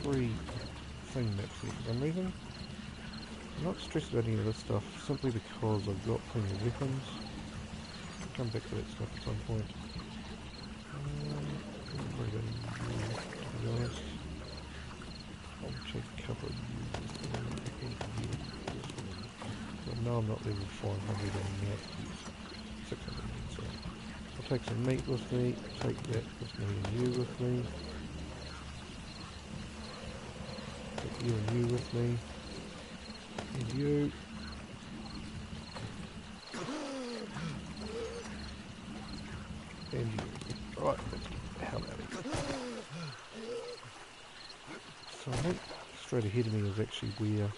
Three thing maps here for some reason. I'm not stressed about any of this stuff simply because I've got plenty of weapons. I'll come back to that stuff at some point. I'm worried about you, to be honest. I'll take a couple of you. I know I'm not level 500 on that. 600, so I'll take some meat with me, take that with me and you with me. Take you and you with me. And you. And you. Right, let's get the hell out of here. So I think straight ahead of me is actually where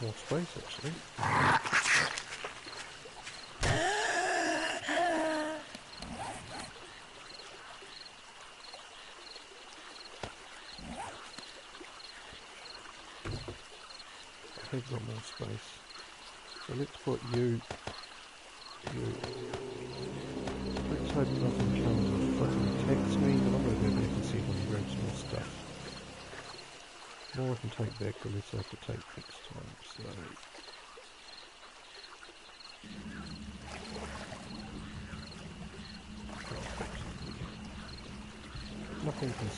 more space actually. I've got more space. So let's put you. Let's hope nothing comes and fucking attacks me, but I'm going to go back and see if I can grab some more stuff. More I can take back, the less I have to take next time, so... Nothing can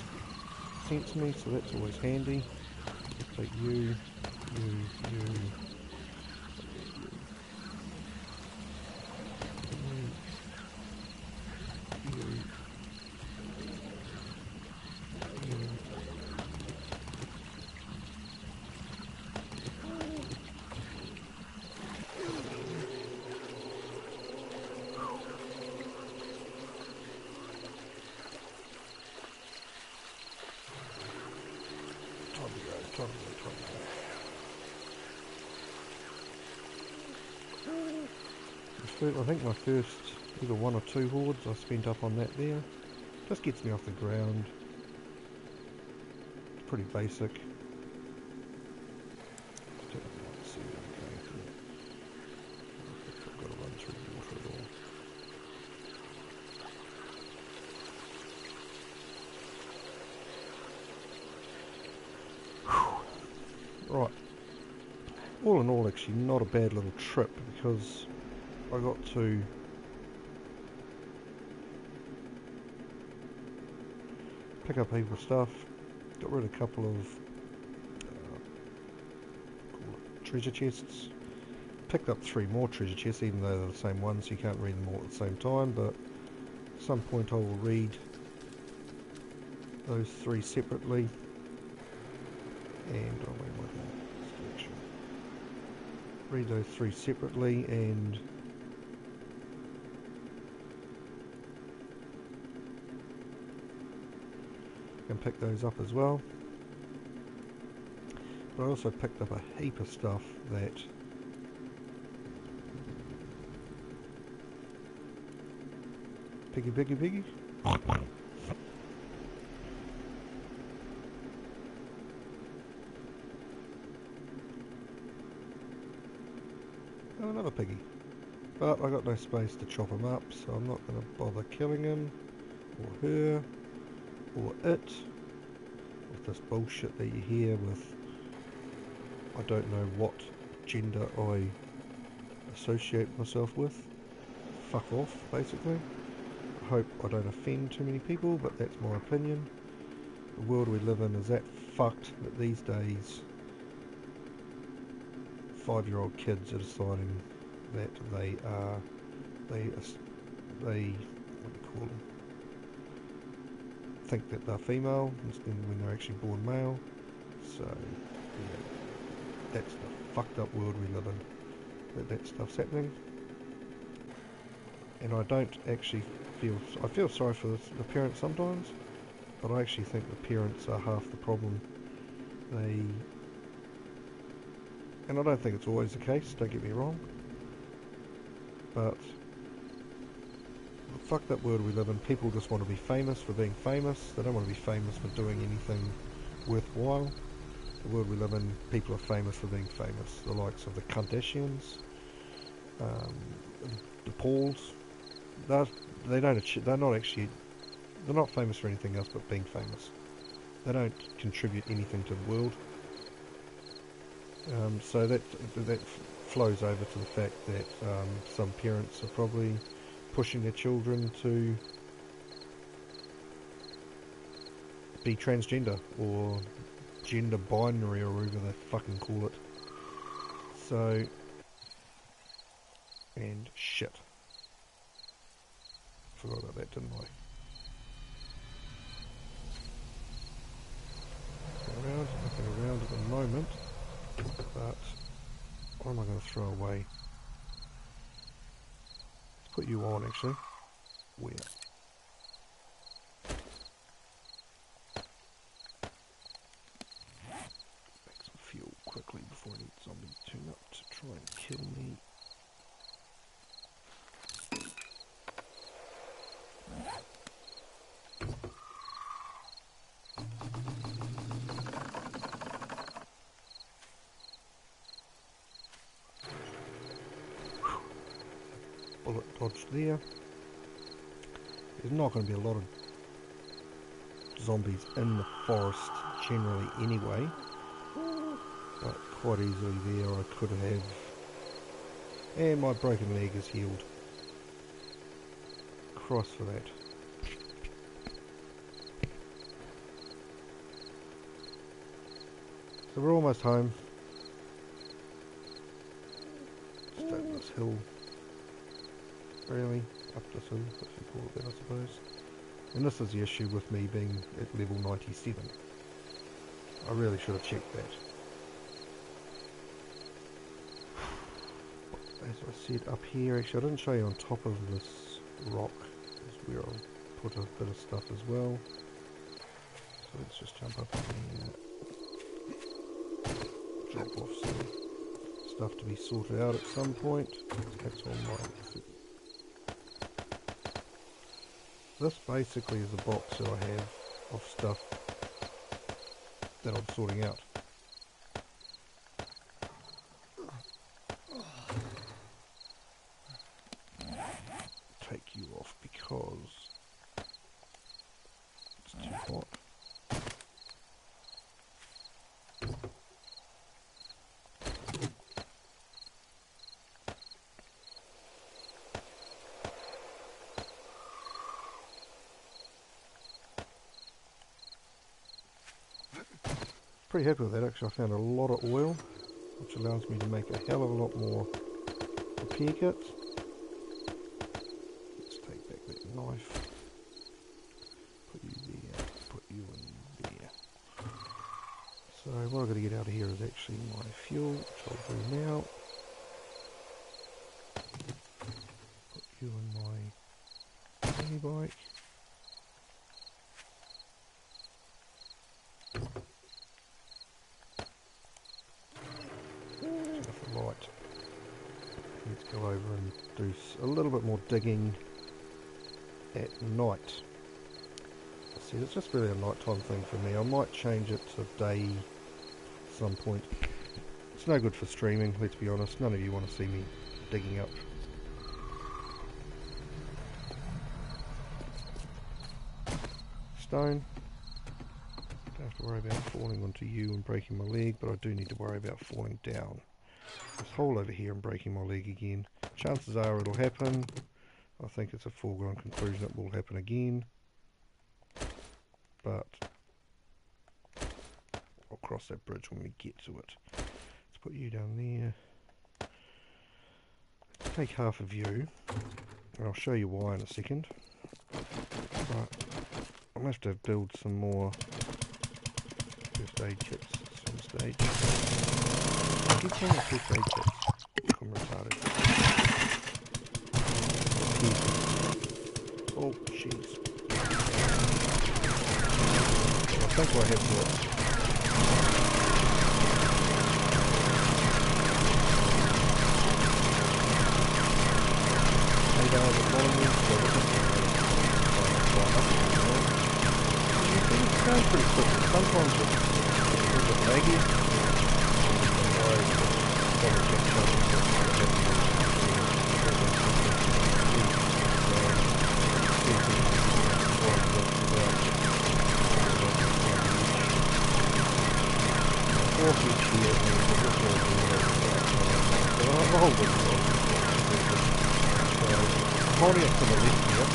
sense me, so that's always handy. Let's take you, you. I think my first either one or two hordes I spent up on that there. Just gets me off the ground. It's pretty basic. See where we're going through. I think I've got to run through water at all. Right. all in all, actually not a bad little trip, because I got to pick up people's stuff, got rid of a couple of treasure chests, picked up 3 more treasure chests, even though they're the same ones, so you can't read them all at the same time, but at some point I will read those 3 separately, and I'll make my direction. Read those 3 separately, and pick those up as well. But I also picked up a heap of stuff that piggy. Oh, another piggy. But I got no space to chop him up, so I'm not going to bother killing him, or her, or it, with this bullshit that you hear with, I don't know what gender I associate myself with. Fuck off, basically. I hope I don't offend too many people, but that's my opinion. The world we live in is that fucked that these days 5-year-old kids are deciding that they what do you call them, think that they're female instead when they're actually born male. So yeah, that's the fucked up world we live in, that stuff's happening. And I don't actually I feel sorry for the parents sometimes, but I actually think the parents are half the problem. And I don't think it's always the case, don't get me wrong, but the fucked up world we live in, people just want to be famous for being famous. They don't want to be famous for doing anything worthwhile. The world we live in, people are famous for being famous. The likes of the Kardashians, the Pauls. They're not famous for anything else but being famous. They don't contribute anything to the world. So that flows over to the fact that some parents are probably pushing their children to be transgender or gender binary or whatever they fucking call it. So, and shit. Forgot about that, didn't I? Nothing around at the moment, but what am I going to throw away? Let's put you on, actually. Where? Make some fuel quickly before any zombies turn up to try and kill me. Bullet dodged there. There's not going to be a lot of zombies in the forest generally anyway, but quite easily there I could have. And my broken leg is healed. Cross for that. So we're almost home. Just over this hill. Really, up this hill, if you call it that, I suppose. And this is the issue with me being at level 97. I really should have checked that. As I said, up here, actually I didn't show you on top of this rock, is where I'll put a bit of stuff as well. So let's just jump up and drop off some stuff to be sorted out at some point. That's all mine. This basically is a box that I have of stuff that I'm sorting out. Take you off because it's too hot. Pretty happy with that actually. I found a lot of oil, which allows me to make a hell of a lot more repair kits. Let's take back that knife. Put you there, put you in there. So what I've got to get out of here is actually my fuel, which I'll do now. Put you in my mini bike. Enough light. Let's go over and do a little bit more digging at night. See, it's just really a nighttime thing for me. I might change it to day at some point. It's no good for streaming, let's be honest. None of you want to see me digging up stone. Don't have to worry about falling onto you and breaking my leg, but I do need to worry about falling down this hole over here and breaking my leg again. Chances are it'll happen. I think it's a foregone conclusion it will happen again, but I'll cross that bridge when we get to it. Let's put you down there. Let's take half of you, and I'll show you why in a second. But I'm going to have to build some more first aid kits at some stage. I keep saying first aid kits. I'm retarded. Oh, jeez. I think I have what? $8 at bottom here, so it's going pretty quickly. Sometimes it's a little bit laggy. Holding it to the left here,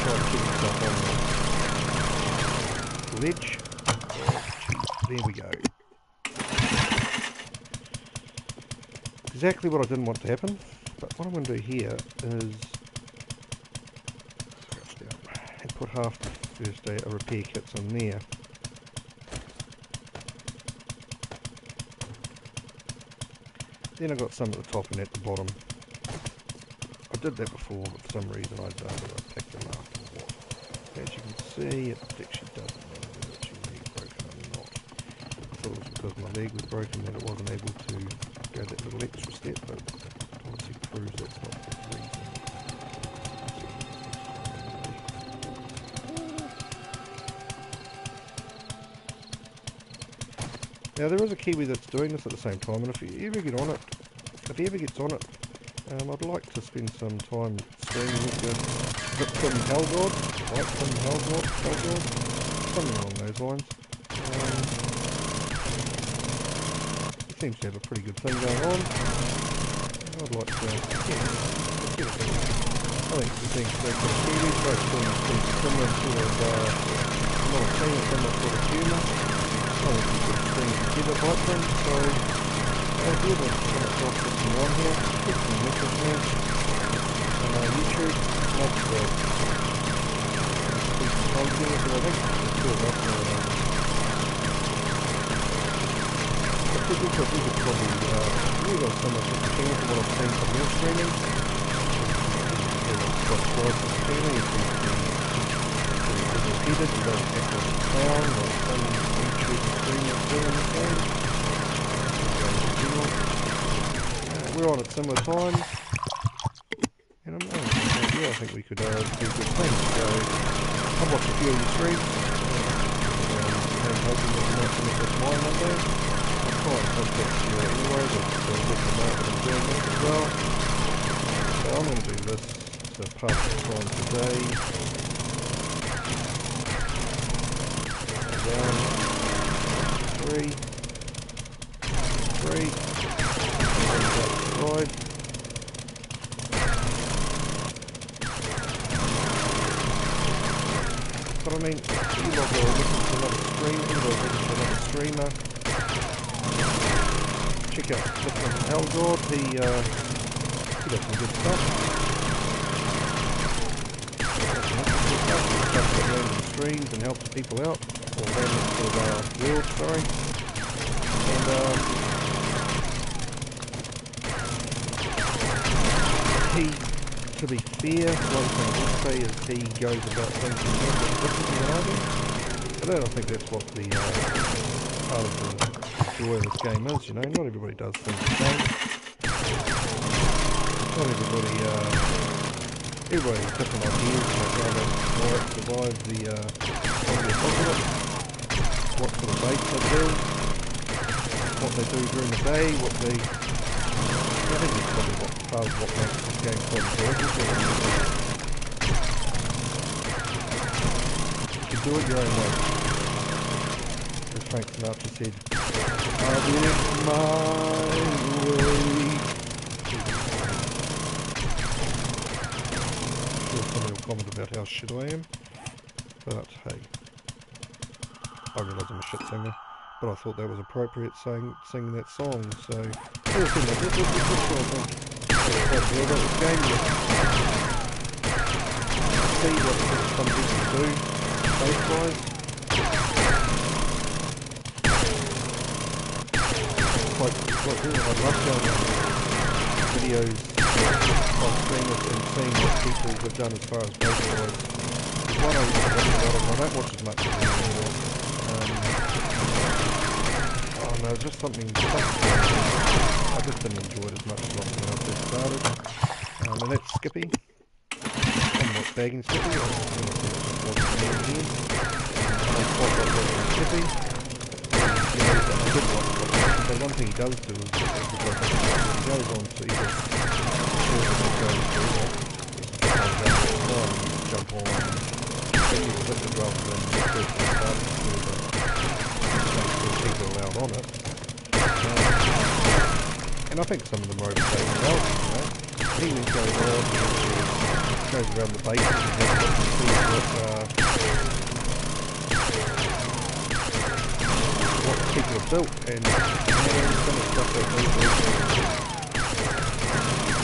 try to keep myself on the ledge. There we go. Exactly what I didn't want to happen, but what I'm going to do here is scratch down and put half the first aid repair kits in there. Then I've got some at the top and at the bottom. I did that before, but for some reason I picked them after. As you can see, it actually doesn't matter whether it's your leg broken or not. I thought it was because my leg was broken that it wasn't able to go that little extra step, but it obviously proves that's not the reason. Now there is a Kiwi that's doing this at the same time, and if you ever get on it, I'd like to spend some time streaming with the Victim Hellgod, Victim Hellgod, something along those lines. He seems to have a pretty good thing going on. I'd like to get it going. I think the things that the Kiwi both seem similar sort of, not a team, similar sort of humour. I think we could string together like them, so if you ever come across something on here, get some message me on YouTube. Not to keep some time doing it, but I think it's still enough for I think we could probably we've got so much entertainment from what I've seen from your streaming. Subscribe to the channel if you repeated, you don't have to clown or some YouTube streamers doing the thing. We're on at similar times, and I think we could do a good thing. So I've watched a few of your streams, and hoping that you might finish this mine one day. I'll try and contact you anyway, but let them know that I'm doing this as well. So I'm going to do this to pass the time today. Down, 3, right. But I mean, you lot are looking for another stream, another streamer. Check out Elgord, he does some good stuff. He jumps at random streams and helps people out, or random sort of worlds, sorry. And he, to be fair, one thing I would say is he goes about things a little bit differently than I do. But I don't think that's what the part of the joy of this game is, you know. Not everybody does things the same. Not everybody, everybody has different ideas about how they might survive the zombie apocalypse, what sort of bait they build, what they do during the day, what they... I think it's probably part of what makes this game quite enjoyable. You can do it your own way. As Frank Sinatra said, I did it my way. I'm sure somebody will comment about how shit I am, but hey, I realise I'm a shit singer, but I thought that was appropriate singing that song, so this is what I think quite good about this game. See what some people do base-wise. Quite good. I love going on videos on streamers and seeing what people have done as far as base-wise. There's one I used to watch a lot of, I don't watch as much anymore. Oh no, just something I just didn't enjoy it as much as when I first started. And that's Skippy. I'm not bagging Skippy, I just wasn't me again. I quite like watching Skippy. I did like watching, but one thing he does do is he goes on to either jump on and continue with it rather than the person who started to people allowed on it. And I think some of them are overtaken well, you know. He then goes on and goes around the base and sees what people have built, and some of the stuff they built is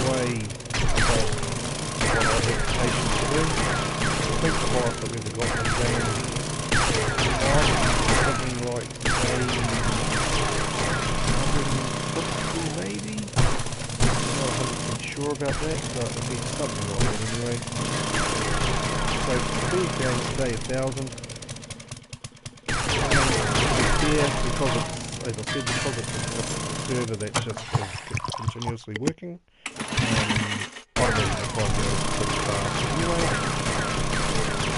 way above what I had patience to do. I think the highest I've ever got in this game is something like a 150 maybe? I'm not 100% sure about that, but it'll be something like that anyway. So for these games today, 1,000. Yeah, because it's, as I said, because it's a server that just is continuously working, I imagine the time goes pretty fast anyway.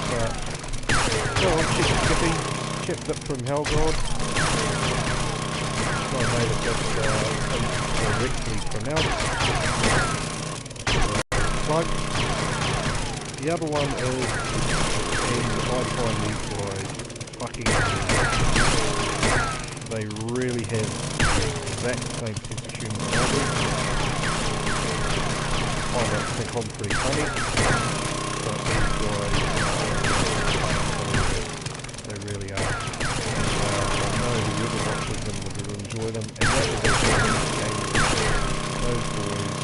But go on, check Skippy, check Zip from Hellgod. I made it just incorrectly pronounced. Plug. The other one is, and I find these guys fucking they really have the exact same sense of humour as I do. I like to think I'm pretty funny, but these guys, they really are. I know whoever watches them will enjoy them, and that is actually the game. Those boys,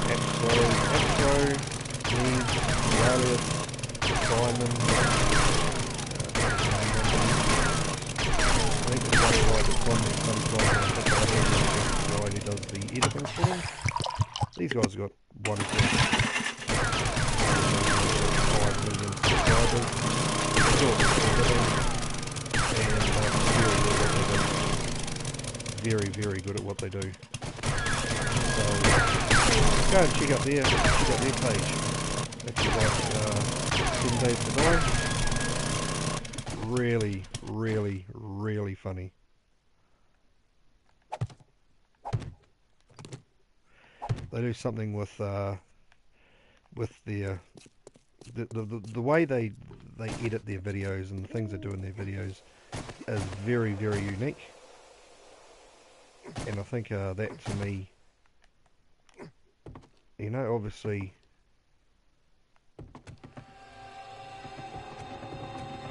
Astro, Needs, Alias, Simon, I think it's one guy that's on there sometimes, and I think the guy who does the editing for them. These guys have got 1.5 million subscribers. They do it for a living, and very, very good at what they do. So go and check out their page if you like 10 Days to Die. Really, really, really funny. They do something with the way they edit their videos and the things they do in their videos is very, very unique. And I think that to me, you know, obviously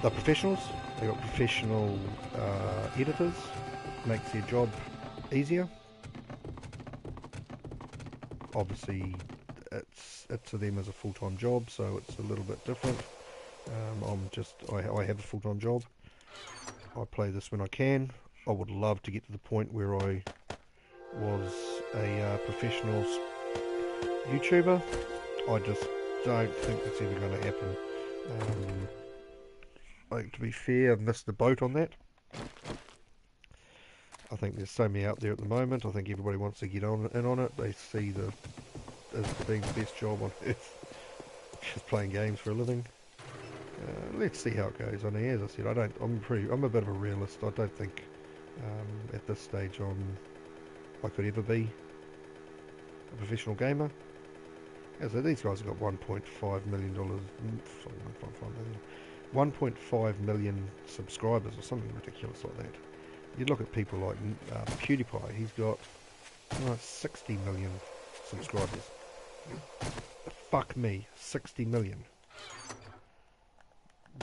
they're professionals. They've got professional editors, makes their job easier. Obviously, it's to them as a full-time job, so it's a little bit different. I have a full-time job. I play this when I can. I would love to get to the point where I was a professional YouTuber. I just don't think it's ever going to happen. Like, to be fair, I've missed the boat on that. I think there's so many out there at the moment. I think everybody wants to get in on it. They see as being the best job on earth, just playing games for a living. Let's see how it goes. I mean, as I said, I'm a bit of a realist. I don't think at this stage I could ever be a professional gamer. As I said, these guys have got $1.5 million, sorry, 1.5 million subscribers or something ridiculous like that. You look at people like PewDiePie, he's got 60 million subscribers. Fuck me, 60 million.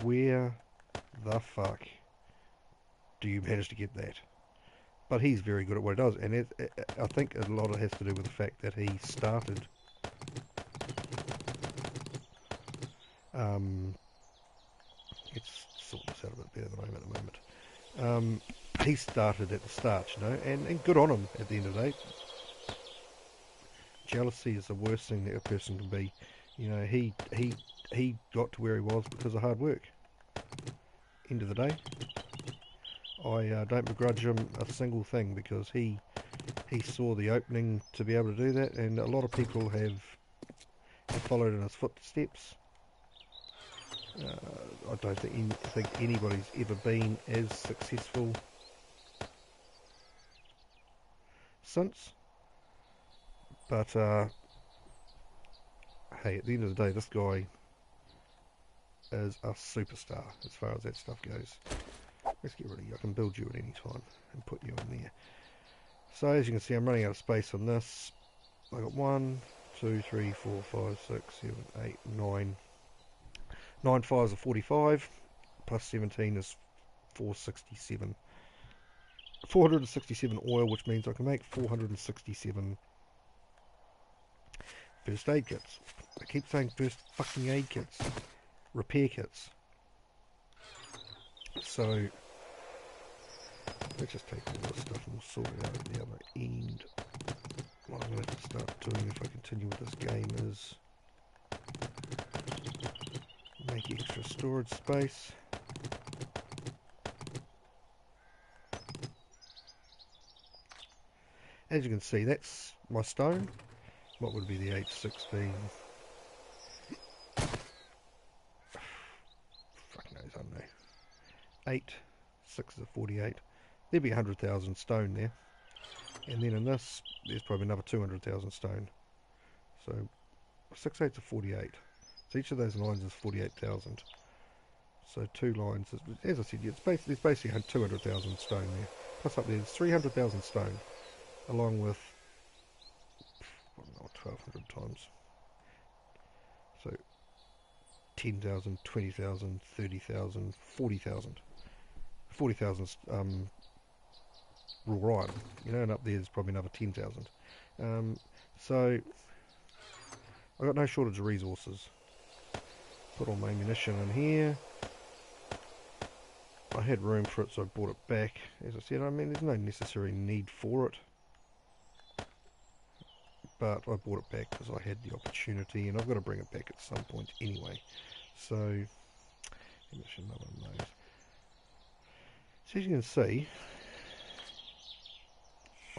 Where the fuck do you manage to get that? But he's very good at what he does, and I think a lot of it has to do with the fact that he started let's sort this out a bit better than I am at the moment. He started at the start, you know, and good on him at the end of the day. Jealousy is the worst thing that a person can be. You know, he got to where he was because of hard work. End of the day, I don't begrudge him a single thing, because he saw the opening to be able to do that, and a lot of people have followed in his footsteps. I don't think anybody's ever been as successful since. But hey, at the end of the day, this guy is a superstar as far as that stuff goes. Let's get rid of you. I can build you at any time and put you in there. So as you can see, I'm running out of space on this. I got 1, 2, 3, 4, 5, 6, 7, 8, 9. 9 5s are 45, plus 17 is 467. 467 oil, which means I can make 467 first aid kits. I keep saying first fucking aid kits. Repair kits. So let's just take all this stuff and we'll sort it out at the other end. What I'm going to have to start doing if I continue with this game is make extra storage space. As you can see, that's my stone. What would be the 816? Fuck knows, I don't know. 8, 6 is a 48. There'd be 100,000 stone there. And then in this, there's probably another 200,000 stone. So 6 8's are 48. So each of those lines is 48,000. So 2 lines, as I said, there's basically 200,000 stone there. Plus up there's 300,000 stone, along with 1,200 times. So 10,000, 20,000, 30,000, 40,000. 40,000 raw iron, you know, and up there's probably another 10,000. So I've got no shortage of resources. Put all my ammunition in here. I had room for it, so I brought it back. As I said, I mean, there's no necessary need for it, but I brought it back because I had the opportunity, and I've got to bring it back at some point anyway. So, ammunition, another one of those. So as you can see,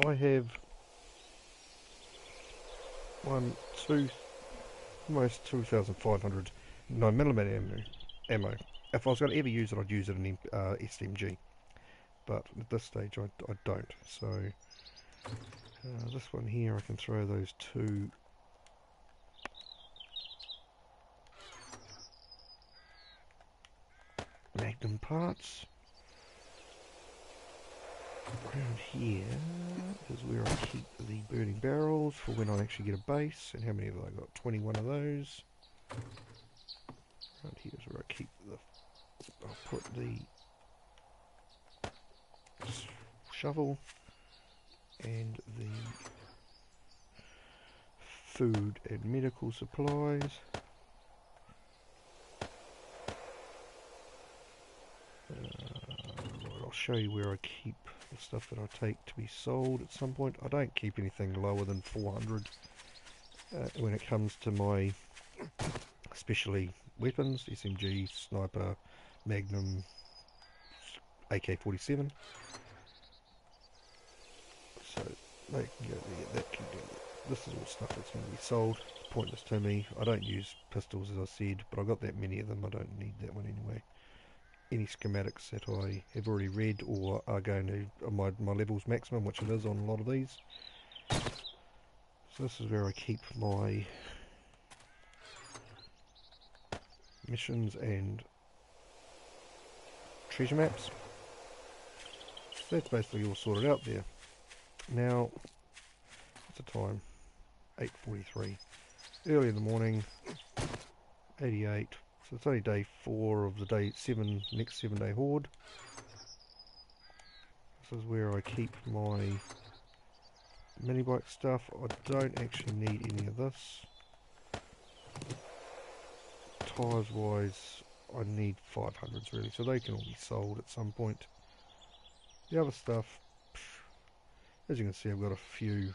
I have almost 2,500 9mm ammo. If I was going to ever use it, I'd use it in SMG. But at this stage, I don't. So this one here, I can throw those 2 Magnum parts. Around here is where I keep the burning barrels for when I actually get a base. And how many have I got? 21 of those. Around here is where I keep the... I'll put the shovel, and the food and medical supplies. Right, I'll show you where I keep the stuff that I take to be sold at some point. I don't keep anything lower than 400 when it comes to my especially weapons, SMG, sniper, magnum, AK-47. So they can go there, that can go there. This is all stuff that's going to be sold. It's pointless to me. I don't use pistols, as I said, but I've got that many of them. I don't need that one anyway. Any schematics that I have already read or are going to my level's maximum, which it is on a lot of these. So this is where I keep my missions and treasure maps. So that's basically all sorted out there. Now, what's the time? 8:43. Early in the morning, 88. So it's only day 4 of the next 7 day horde. This is where I keep my mini bike stuff. I don't actually need any of this. Tyres wise, I need 500s really, so they can all be sold at some point. The other stuff, as you can see, I've got a few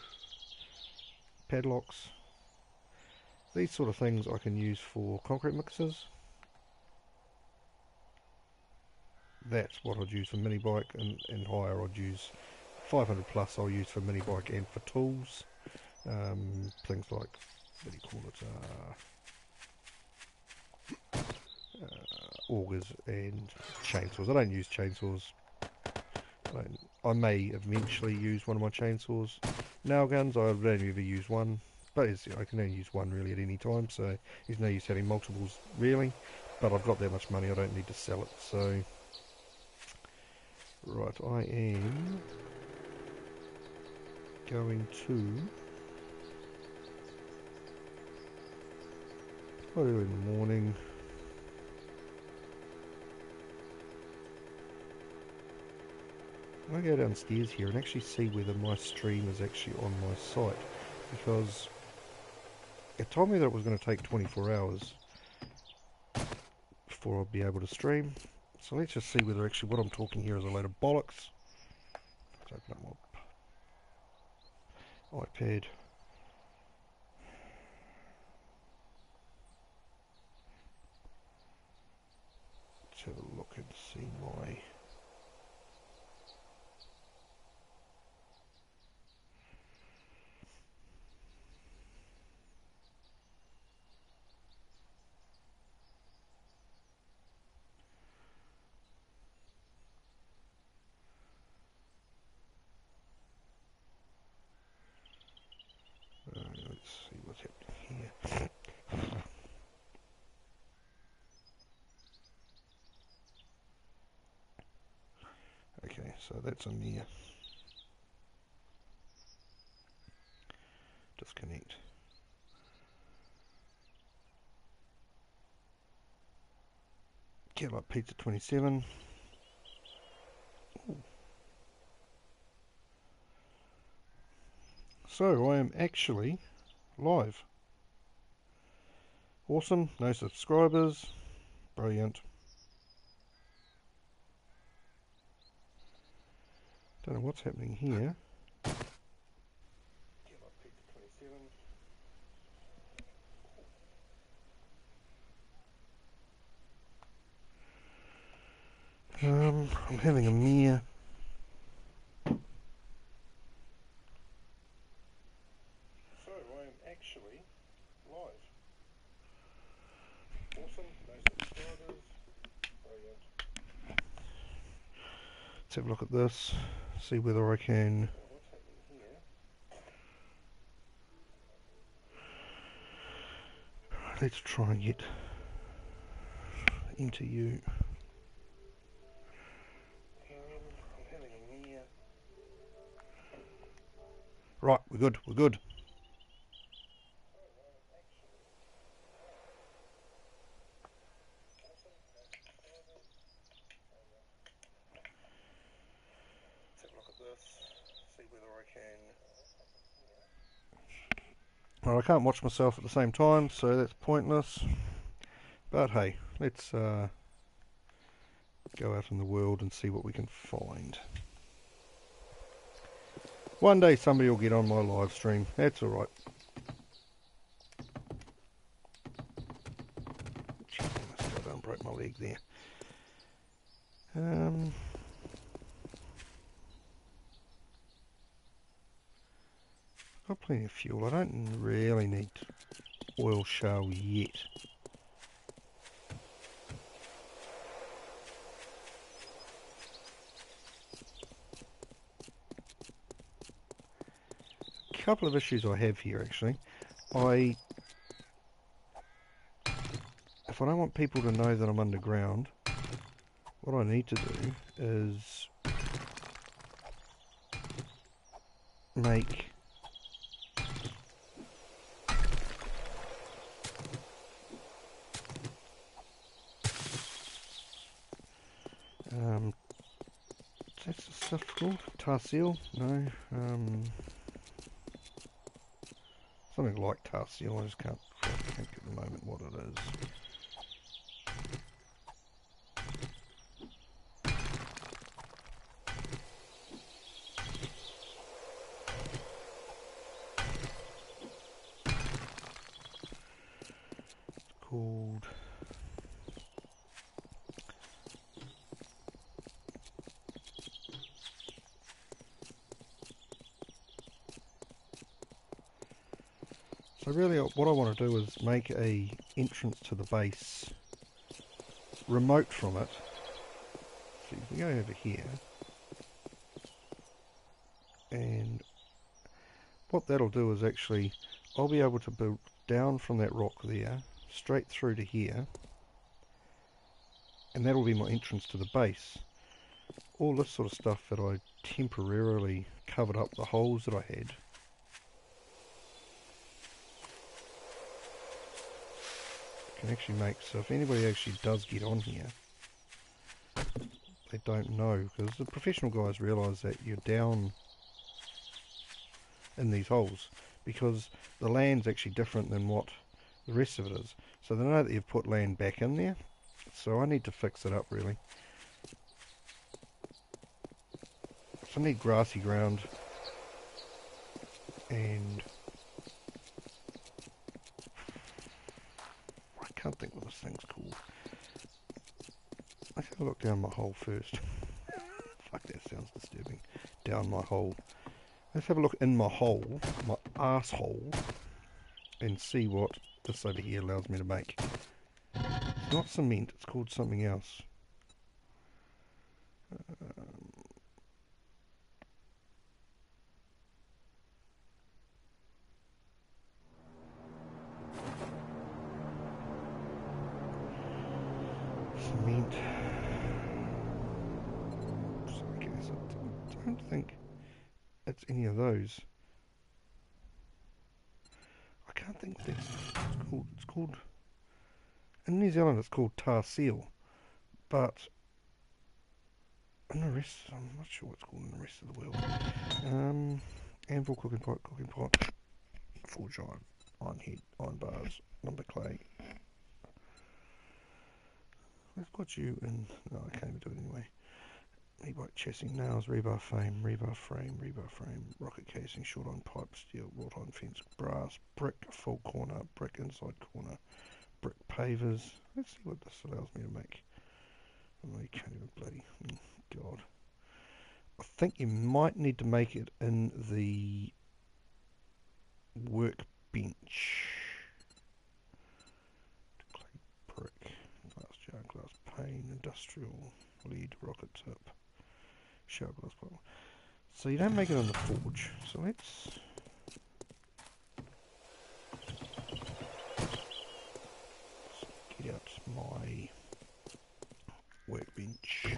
padlocks. These sort of things I can use for concrete mixers. That's what I'd use for mini bike, and higher I'd use 500 plus. I'll use for mini bike and for tools. Things like, what do you call it? Augers and chainsaws. I don't use chainsaws. I may eventually use one of my chainsaws. Nail guns, I've only ever used one, but I can only use one really at any time, so there's no use having multiples really. But I've got that much money, I don't need to sell it. So, right, I am going to early in the morning. I'm going to go downstairs here and actually see whether my stream is actually on my site, because it told me that it was going to take 24 hours before I'll be able to stream. So let's just see whether actually what I'm talking here is a load of bollocks. Let's open up my iPad. Let's have a look and see my... let's see what's happening here. Okay, so that's a near. Disconnect. Get like Pizza 27. Ooh. So I am actually live. Awesome, no subscribers. Brilliant. Don't know what's happening here. I'm having a mere... So I am actually live. Awesome, no subscribers. Brilliant. Let's have a look at this, see whether I can... What's happening here? Let's try and get into you. I'm having a mere... Right, we're good, we're good. this, see whether I can. Well, I can't watch myself at the same time, so that's pointless. But hey, let's go out in the world and see what we can find. One day somebody will get on my live stream. That's alright. I still don't break my leg there. Got plenty of fuel. I don't really need oil shale yet. A couple of issues I have here actually. If I don't want people to know that I'm underground, what I need to do is make that's the stuff called tar seal? No, something like tar seal. I just can't think at the moment what it is. Called so really what I want to do is make a entrance to the base remote from it. So if we go over here, and what that'll do is actually I'll be able to build down from that rock there straight through to here, and that'll be my entrance to the base. All this sort of stuff that I temporarily covered up the holes that I had, can actually make so if anybody actually does get on here, they don't know, because the professional guys realise that you're down in these holes because the land's actually different than what the rest of it is. So they know that you've put land back in there, so I need to fix it up really. So I need grassy ground, and I can't think what this thing's called. Let's have a look down my hole first. Fuck, that sounds disturbing. Down my hole. Let's have a look in my hole, my asshole, and see what this over here allows me to make. It's not cement, it's called something else. Cement. I don't think it's any of those. I can't think what it's called. It's called, in New Zealand it's called tar seal, but in the rest, I'm not sure what it's called in the rest of the world. Anvil, cooking pot, forge iron head, iron bars, lumber clay. I've got you in, no I can't even do it anyway. Maynardjk chassis, nails, rebar frame, rocket casing, short iron pipe, steel, wrought iron fence, brass, brick, full corner, brick inside corner, brick pavers. Let's see what this allows me to make. Oh, you can't even bloody, God. I think you might need to make it in the workbench. Clay brick, glass jar, glass pane, industrial, lead, rocket tip. Glass bottle. So you don't make it on the forge. So let's get out my workbench.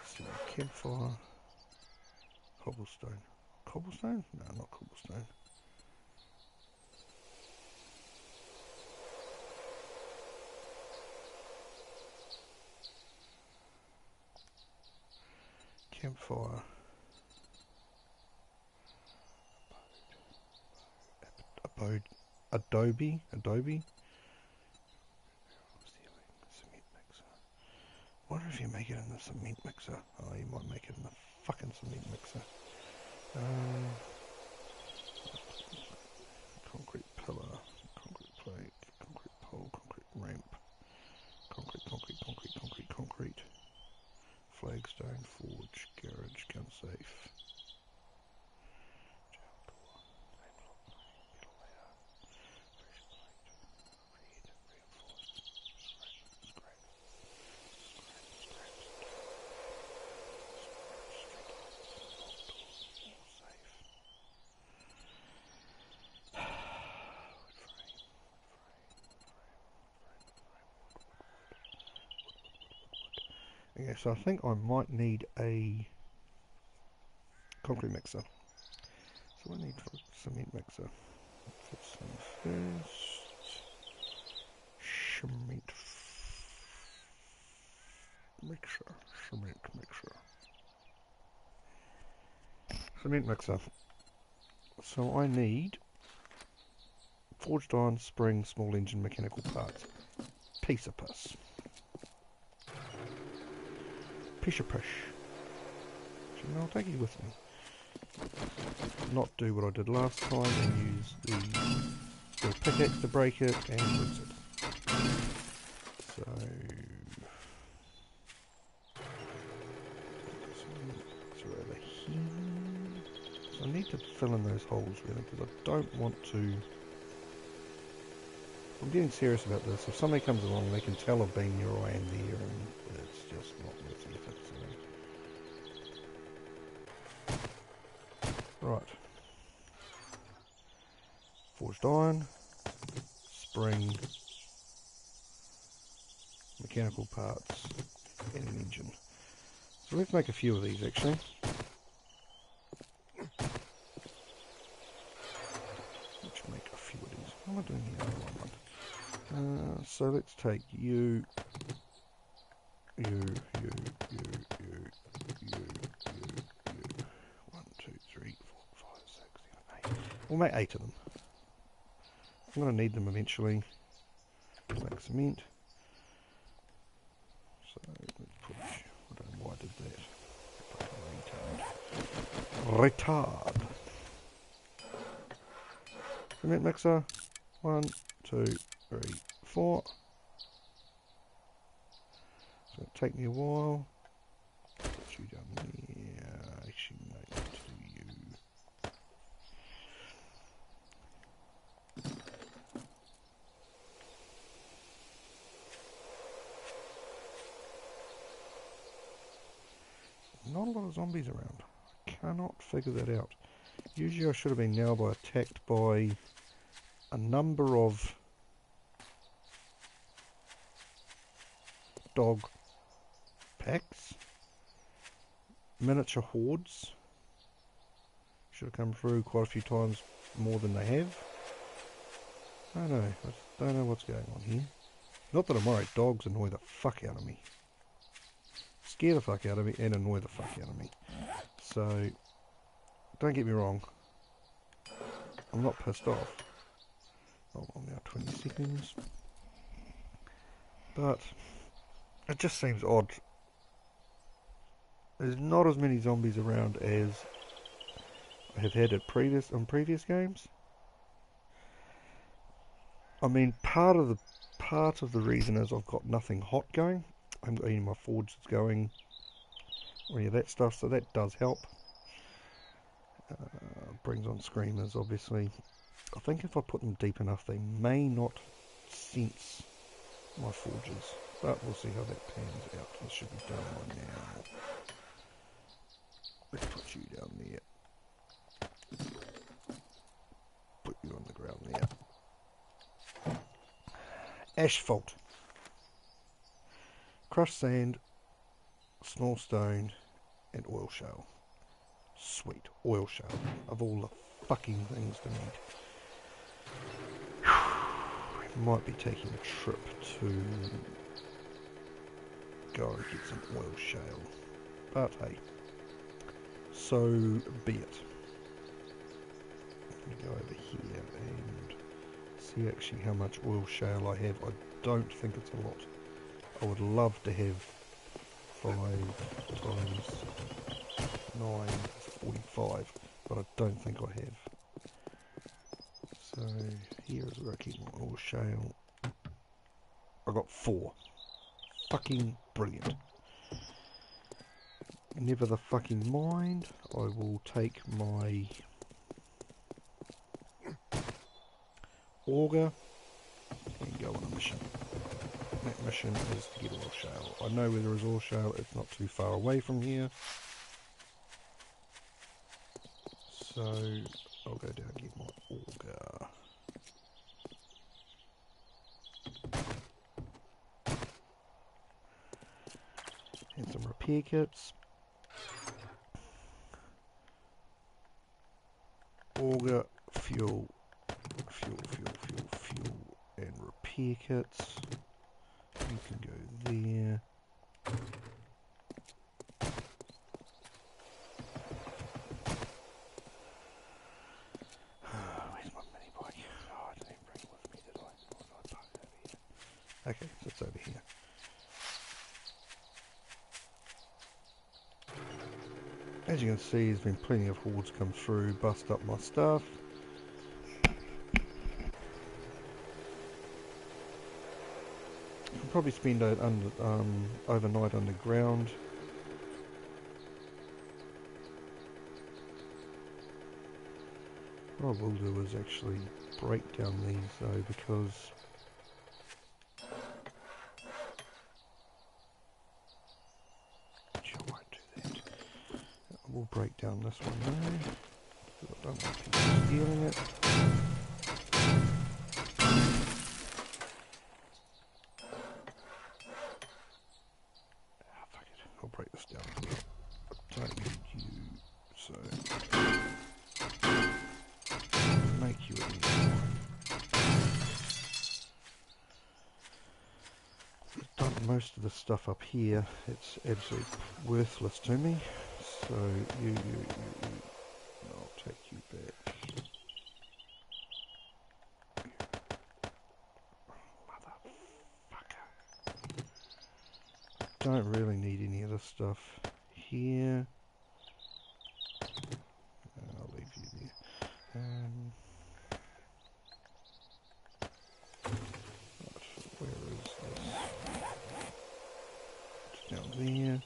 So campfire, cobblestone. Cobblestone? No, not cobblestone. campfire. Adobe. Cement mixer. Wonder if you make it in the cement mixer. Oh, you might make it in the fucking cement mixer. Concrete pillar, concrete plate, concrete pole, concrete ramp, concrete. Flagstone, forge, garage, gun safe. Okay, so I think I might need a concrete mixer. So I need for a cement mixer. Put some first. Cement mixer. So I need forged iron, spring, small engine, mechanical parts. Piece of piss. Piece of pish. I'll take you with me. Not do what I did last time and use the pickaxe to break it and lose it. So over here. So I need to fill in those holes really because I don't want to. I'm getting serious about this. If somebody comes along, they can tell I've been here, I am there, and it's just not worth the effort. So. Right. Forged iron, spring, mechanical parts, and an engine. So let's make a few of these actually. Let's make a few of these. What am I doing here? So let's take you. 1, 2, 3, 4, 5, 6, 7, 8. We'll make 8 of them. I'm going to need them eventually. Make cement. So let's put. I don't know why I did that. Retard. Cement mixer. 1, 2, 3, 4. It's going to take me a while. Put you down there. Actually, no, to you. Not a lot of zombies around. I cannot figure that out. Usually I should have been now attacked by a number of dog packs, miniature hordes. Should have come through quite a few times more than they have. I don't know. I don't know what's going on here. Not that I'm worried. Dogs annoy the fuck out of me. Scare the fuck out of me and annoy the fuck out of me. So, don't get me wrong. I'm not pissed off. Hold on now, 20 seconds. But it just seems odd. There's not as many zombies around as I have had on previous games. I mean, part of the reason is I've got nothing hot going. I haven't got any of my forges going or any of that stuff, so that does help. Brings on screamers, obviously. I think if I put them deep enough, they may not sense my forges, but we'll see how that pans out. This should be done by now. Let's put you down there. Put you on the ground there. Asphalt. Crushed sand, small stone, and oil shale. Sweet, oil shale. Of all the fucking things to need. Might be taking a trip to go and get some oil shale. But hey, So be it. Let me go over here and see actually how much oil shale I have. I don't think it's a lot. I would love to have 5 times 9 is 45, but I don't think I have. So here is where I keep my oil shale. I got 4. Fucking brilliant. Never the fucking mind. I will take my auger and go on a mission. That mission is to get oil shale. I know where there is oil shale, it's not too far away from here. So I'll go down and get my auger. And some repair kits. Auger, fuel, and repair kits. You can go there. Where's my mini bike? Oh, I didn't even bring it with me, did I? Or did I park it over here? Okay, so it's over here. As you can see, there's been plenty of hordes come through, bust up my stuff. I'll probably spend it overnight underground. What I will do is actually break down these though, because I won't do that. I will break down this one though, because I don't want people stealing it. Fuck it, I'll break this down as well. I don't need you, so make you anymore. I've done most of the stuff up here. It's absolutely worthless to me. So you, I'll take you back. Motherfucker. Don't really need any of this stuff here. I'll leave you there. Where is this? It's down there.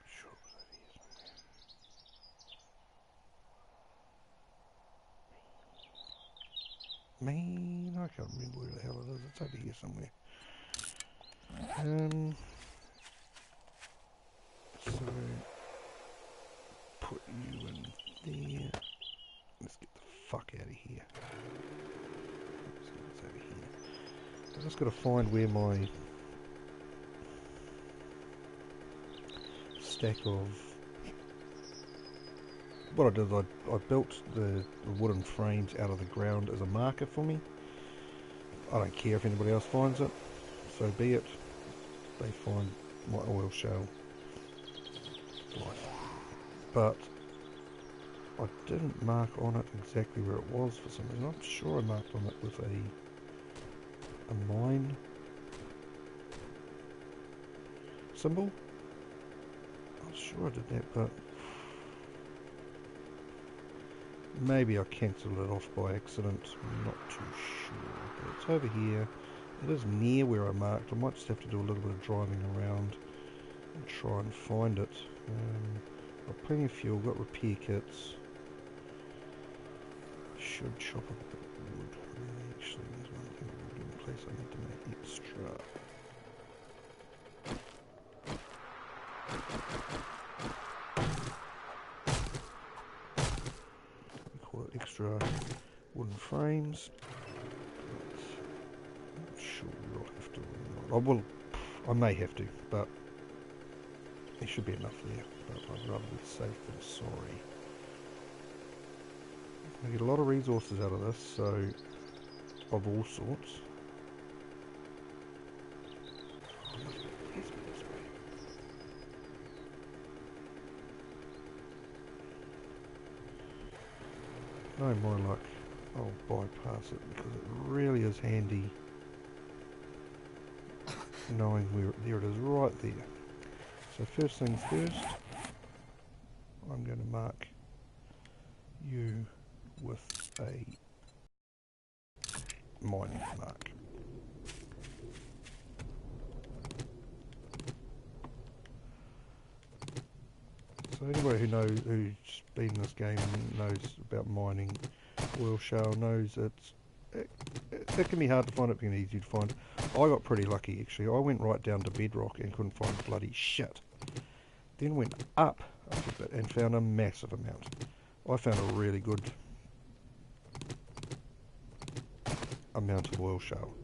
Sure, it was over here somewhere. Man, I can't remember where the hell it is. It's over here somewhere. So put you in there. Let's get the fuck out of here. Let's get this over here. I just got to find where my stack of... What I did is I built the wooden frames out of the ground as a marker for me. I don't care if anybody else finds it, so be it. They find my oil shale life. But I didn't mark on it exactly where it was for some reason. I'm sure I marked on it with a mine symbol. I'm sure I did that, but maybe I cancelled it off by accident. I'm not too sure. But it's over here. It is near where I marked. I might just have to do a little bit of driving around and try and find it. Got plenty of fuel, got repair kits. Should chop up a bit of wood. Actually, there's one thing in place I need to make extra. We call it extra wooden frames. I'm not sure I'll have to or not. I may have to, but there should be enough there. But I'd rather be safe than sorry. I get a lot of resources out of this, so of all sorts. No more luck. I'll bypass it because it really is handy knowing where, there it is, right there. So first things first, I'm going to mark you with a mining mark. So anybody who's been in this game and knows about mining oil shale knows it can be hard to find, it can be easy to find. I got pretty lucky actually. I went right down to bedrock and couldn't find bloody shit. Then went up a bit and found a massive amount. I found a really good amount of oil shale,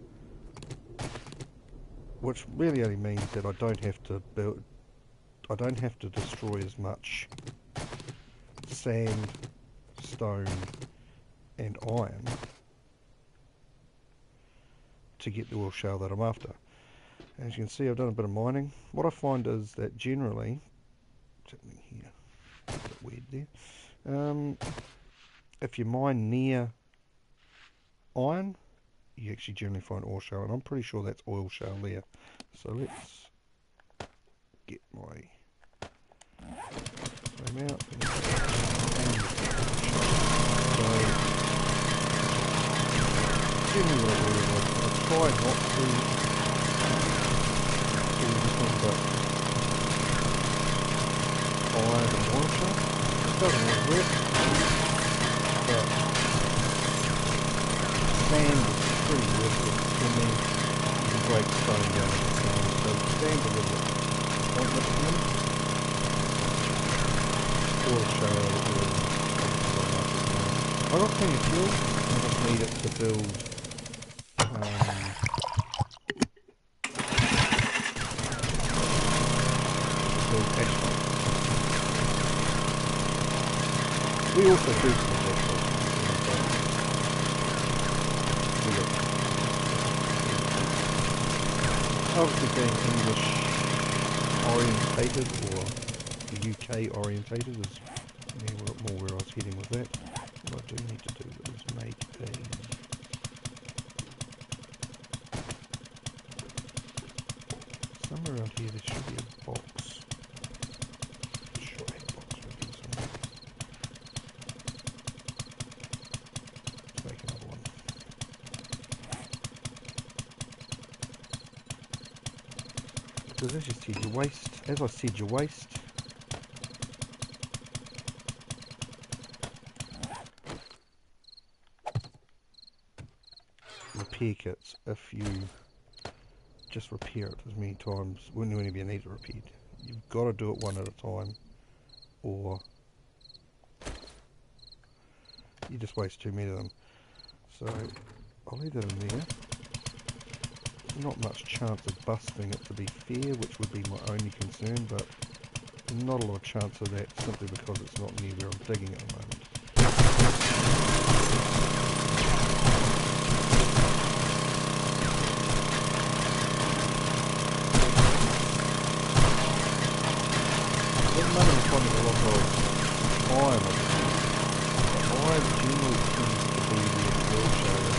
which really only means that I don't have to destroy as much sand, stone and iron to get the oil shale that I'm after. As you can see, I've done a bit of mining. What I find is that generally, something here, a bit weird there, if you mine near iron, you actually generally find oil shale, and I'm pretty sure that's oil shale there. So let's get my flame out. So generally what I do is I try not to do anything but iron and oil shale. It doesn't always work, but sand is pretty worth it for me. You can break stone down into sand, so sand a little bit pointless to me. Oil shale is I got plenty of fuel, I just need it to build asphalt. We also do some asphalt. Obviously being English orientated or UK orientated is more where I was heading with that. What I do need to do is make somewhere around here there should be a box. I'm sure I had a box right here somewhere. Let's make another one. Because as you said, your waste, as I said, your waste repair kits, if you just repair it as many times whenever you need it repaired, you've got to do it one at a time, or you just waste too many of them. So I'll leave that in there. Not much chance of busting it, to be fair, which would be my only concern, but not a lot of chance of that simply because it's not near where I'm digging at the moment. None of them finding a lot of iron. Iron generally tends to be the oil shale.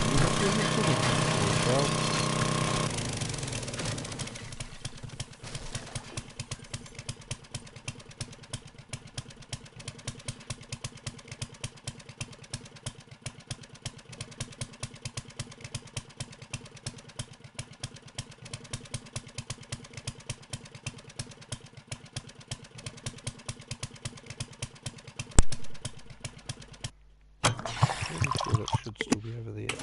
That should still be over there.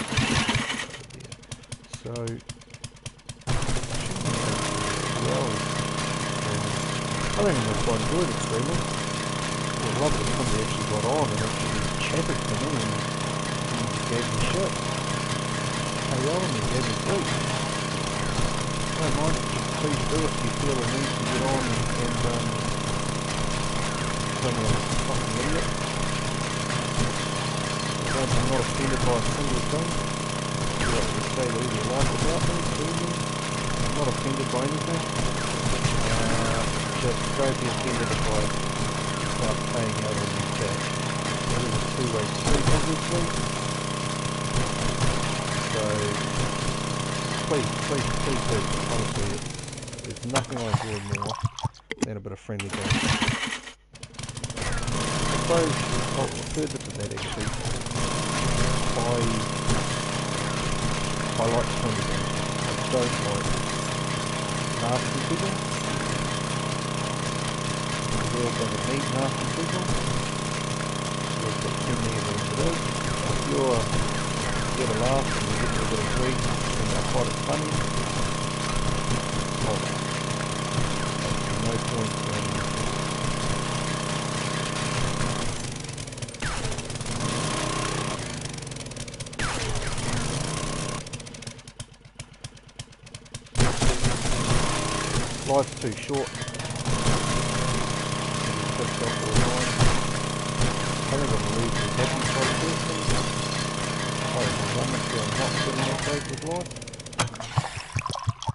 So, well, I think I'm quite enjoyed it extremely. I love that somebody actually got on and actually chatted to me and gave me shit. Hey, on me, gave me sleep. Don't mind, just please do it if you feel a need to get on and tell me I'm a fucking idiot. I'm not offended by a single thing. You can say whatever you like about me, I'm not offended by anything. Just don't be offended if I start paying out on your cash. It is a two-way street. previously. So please do. Honestly, there's nothing I enjoy more than a bit of friendly gameplay. I suppose further to that actually, I like friendly gameplay. I don't like nasty people. The world doesn't need nasty people. We've got too many of them as it is. If you're get a laugh and you're getting a bit of sweet and they're quite as funny, hold on. There's no point in life's too short. It's pissed off all the time. I think I'm a reasonably happy sort of person. I don't know I'm not feeling that great with life.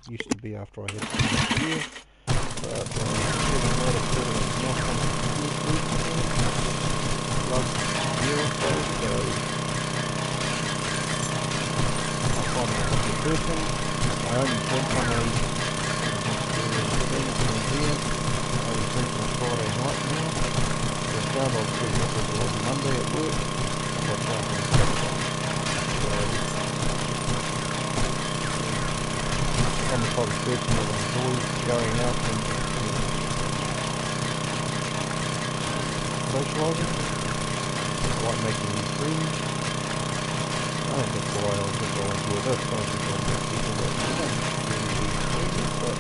Used to be after I had too much year. But feeling that it's sort of not on the good recently. Last year or so. So I find I'm a happy person. I only drink on a I was drinking on Friday night now. So I found I was drinking on Monday at work. I got drunk on Saturday. So I'm the type of person that enjoys going out and socialising. I like making new friends. I don't think why I think I enjoy this. I think I met people that don't really be friends, but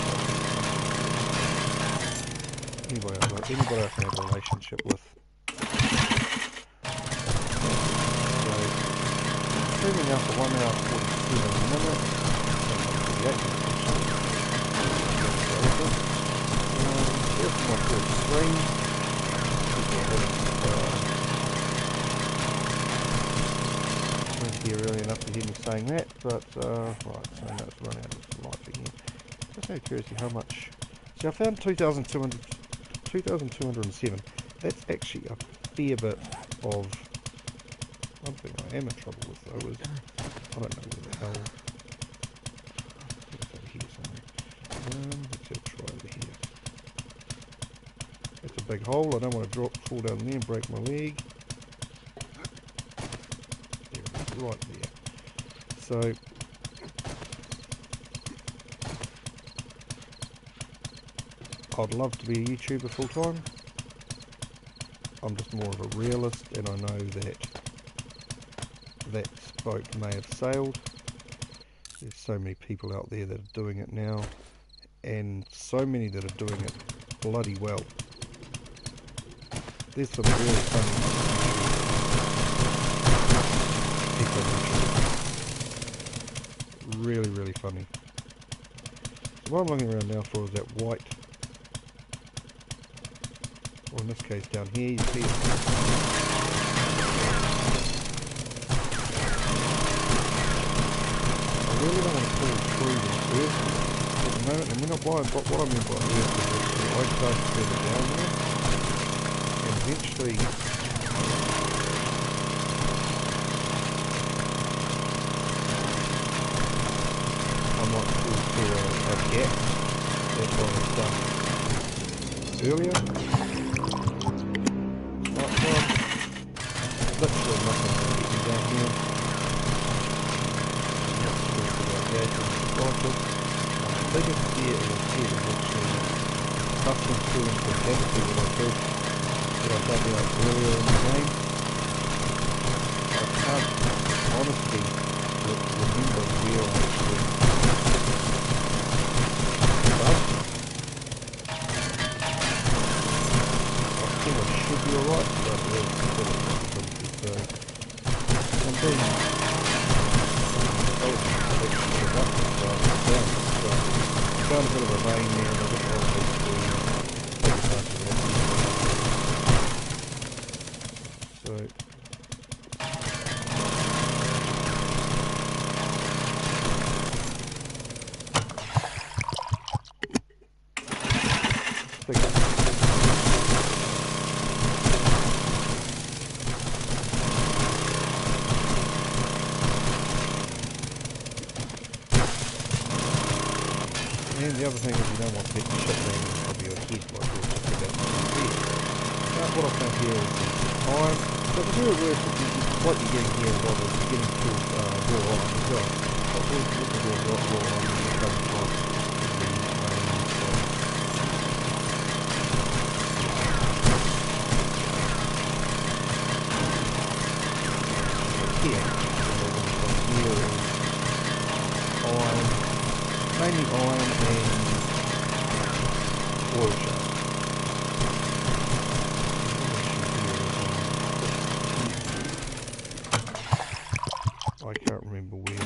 anybody I can have a relationship with. So, streaming out for 1 hour 47 minutes, here's my first stream. Weren't here early enough to hear me saying that, but right, so now it's run out of life again. Just out of curiosity, how much? See, I found 2,207. That's actually a fair bit of. One thing I am in trouble with though is I don't know where the hell. I think it's over here somewhere. Let's have a try over here. That's a big hole. I don't want to fall down there and break my leg. There it is, right there. So. I'd love to be a YouTuber full time. I'm just more of a realist, and I know that that boat may have sailed. There's so many people out there that are doing it now, and so many that are doing it bloody well. There's some really funny people on YouTube. Really, really funny. So what I'm looking around now for is that white, or in this case down here, you see it. I really don't want to pull through this earth at the moment, and what I mean by earth is actually I start further down there, and eventually I might pull through a gap. That's what I've done earlier. Literally nothing to get me down here. Not stressed about that, I'm excited. My biggest fear is actually passing through into the cavity that I dug out earlier in the game. I can't honestly remember where I actually dug. I think I should be alright, but there's still a possibility, so I'm being I found a bit of a vein there, and I just wanted to take advantage of that. So stick up. And the other thing is you don't want to get the shit down of your head like you're just about to do. Now what I've done here is iron. So the very worst what you're getting here a lot is you're getting to raw iron as well. But with the raw iron you just don't like the main side. Here, here is iron, mainly iron and oil shale. I can't remember where.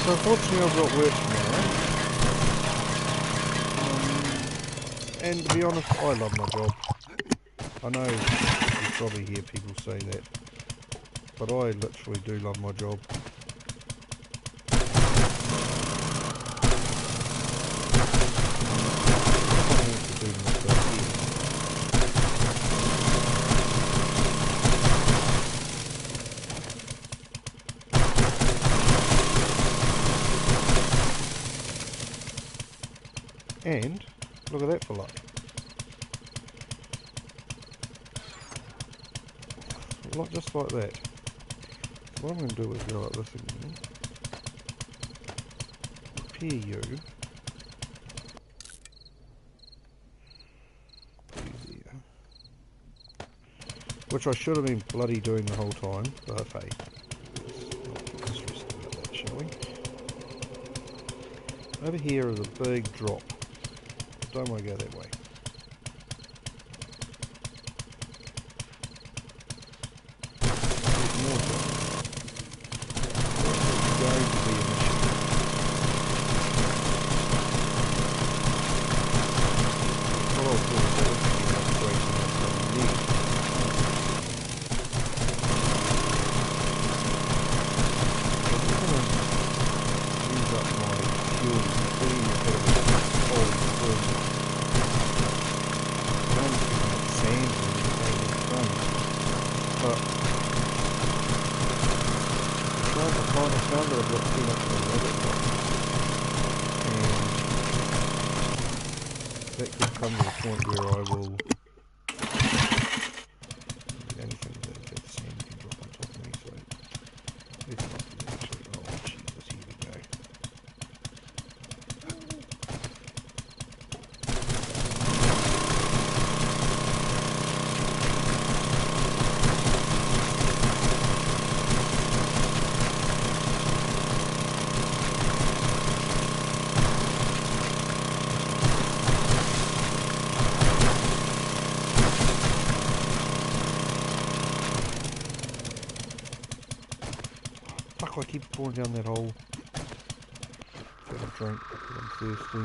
So unfortunately I've got work tomorrow, and to be honest I love my job. I know you probably hear people say that, but I literally do love my job. And look at that for luck. Just like that. So what I'm going to do is go like this again. Repair you. Easier. Which I should have been bloody doing the whole time, but hey. Let's not get stressed about that, shall we? Over here is a big drop. Don't want to go that way. There's more drop. It's going to be an issue. What I'll do is I'll be upgrading that from there. So I'm going to use up my fuel to clean a bit of old through. But I found that I've got too much of a limit box, and that could come to the point where I will anything that sand can drop on top of me, so it's not actually, oh Jesus, here we go. Fuck, I keep falling down that hole. Have a drink because I'm thirsty.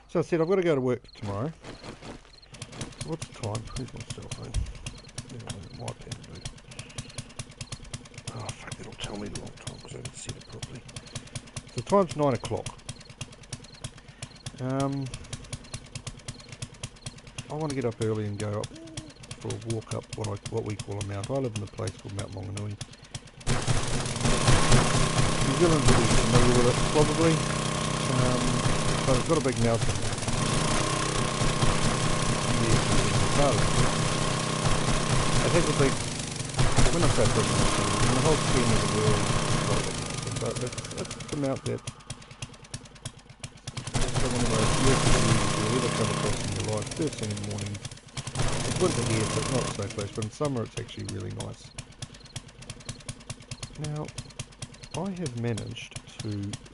So I said I've got to go to work tomorrow. What's the time? Where's my cell phone? My pen, dude. Oh fuck, that'll tell me the wrong time because I didn't set it properly. So the time's 9 o'clock. I want to get up early and go up for a walk up what we call a mount. I live in a place called Mount Maunganui. New Zealanders will be familiar with it probably, but it's got a big mountain. It has a big, when I say big mountain, in the whole scheme of the world, but it's the mount that one of those beautiful views you'll ever come across in your life. First thing in the morning. It's winter here, so it's not so close, but in summer it's actually really nice. Now, I have managed to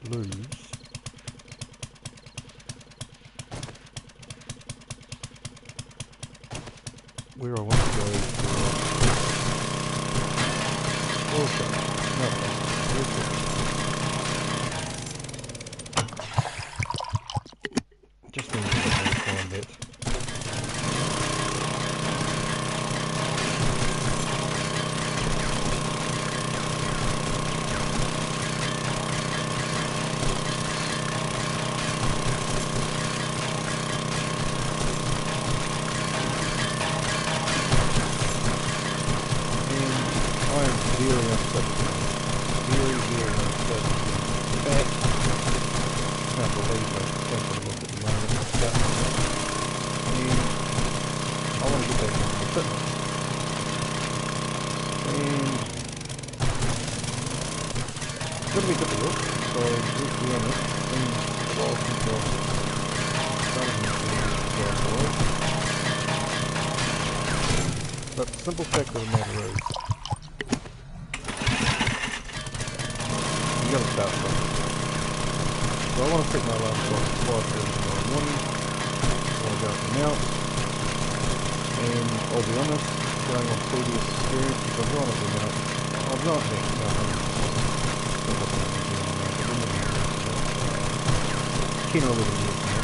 lose where I want to go for also. No, where's it? Just means that I can find that. Very upset. Very upset. In fact, can't believe I can't look at the moment. And I want to get back into the fitness. And it's going to be difficult because, let's be honest, it's been a while since I've started this. But the simple fact of the matter is, you gotta start something. So I want to set my alarm clock at 5:30 tomorrow morning. I want to go up and out. And I'll be honest, going on previous experiences, I've gone up and out. I've gone back to about 10 or 11 years now.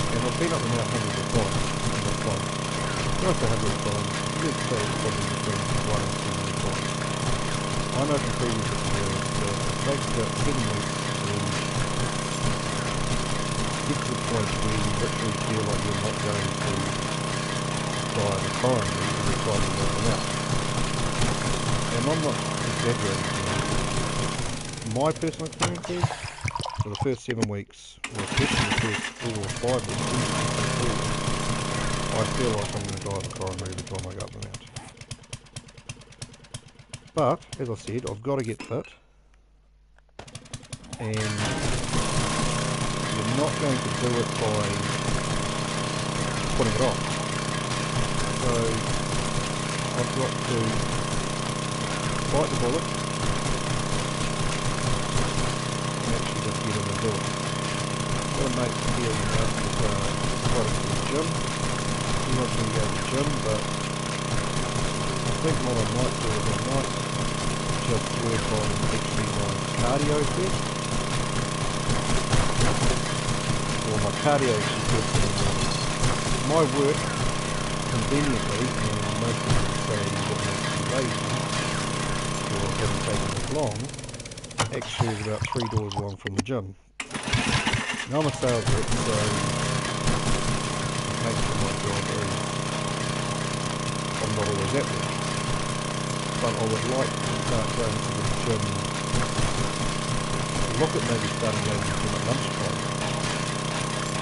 And I've been up and out hundreds of times in that time. When I say hundreds of times, let's say it's probably between 1 and 200 times. I know from previous experience that it takes about 7 weeks to get to the point where you literally feel like you're not going to die of a time when you decide to work out. And I'm not exaggerating here. My personal experiences for the first 7 weeks, or especially the first 4 or 5 weeks, I feel like I'm going to die of a coronary every time I go up and out. But, as I said, I've got to get fit, and you're not going to do it by putting it off. So, I've got to bite the bullet and actually just get in and do it. I've got a mate here now who's quite into the gym. He wants me to go to the gym, but I think what I might do is I might just work on actually my cardio bit. Or my cardio actually first thing in the morning. My work, conveniently, and most people say that makes me lazy, or haven't taken this long, actually is about 3 doors along from the gym. Now I'm a sales rep, so it makes my job is I'm not always at work. But I would like to start going to the gym, look at maybe starting going to the gym at lunchtime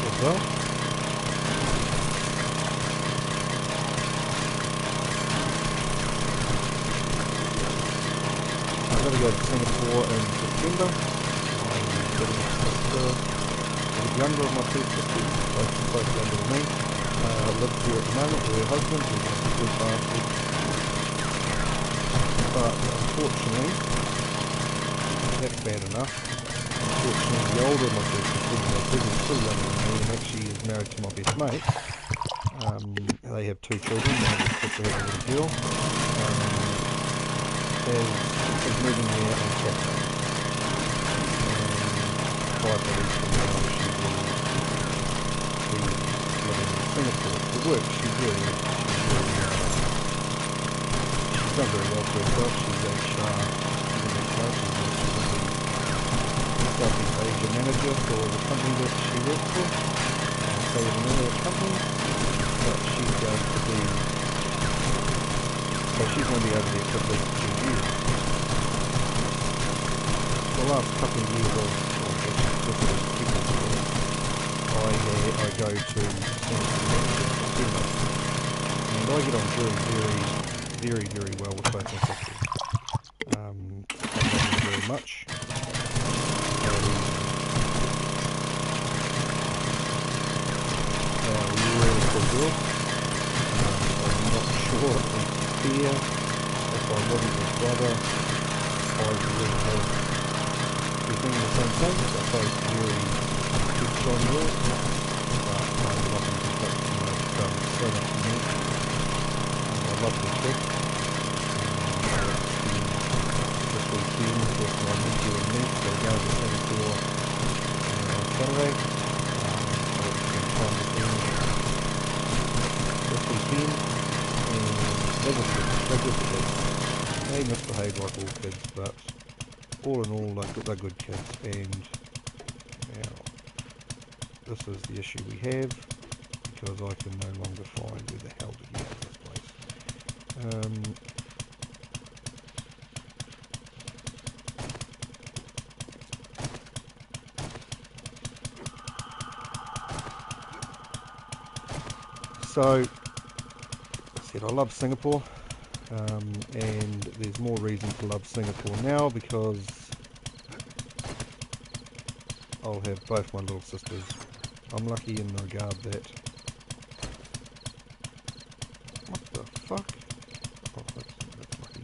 as well. I'm going to go to Singapore in September. I'm getting a sister, a bit younger of my two sisters, both younger than me. Lives here at the moment with her husband, who's a good bastard. But unfortunately, that's bad enough. Unfortunately, the older of my two sisters, my cousin is still younger than me, and actually is married to my best mate. They have 2 children. My best sister has a little girl. Is moving there on Saturday. And 5 days from now, she will be living in Singapore for work. She's done very well for herself. She's HR. She's the Southeast Asia manager for the company that she works for. So it's an earlier company, but she's going to be. So she's going to be over there for at least 2 years. The last couple of years of I go to September, and I get on very well with both my sisters. I love them very much. They are really cool girls. I'm not sure it would be fair if I wasn't his brother 5 years have been doing the same thing. They're both very good shiny work, but I love them to put, so much to me. I love the trick. This weekend with my nephew and niece, so we're going to Singapore on Saturday. So it's been time with them this weekend, and they're good kids. They misbehave like all kids, but all in all, they're good kids. And now, this is the issue we have, because I can no longer find where the hell did you have this place. So, I said I love Singapore, and there's more reason to love Singapore now because I'll have both my little sisters. I'm lucky in the regard that... What the fuck? Oh, that's lucky.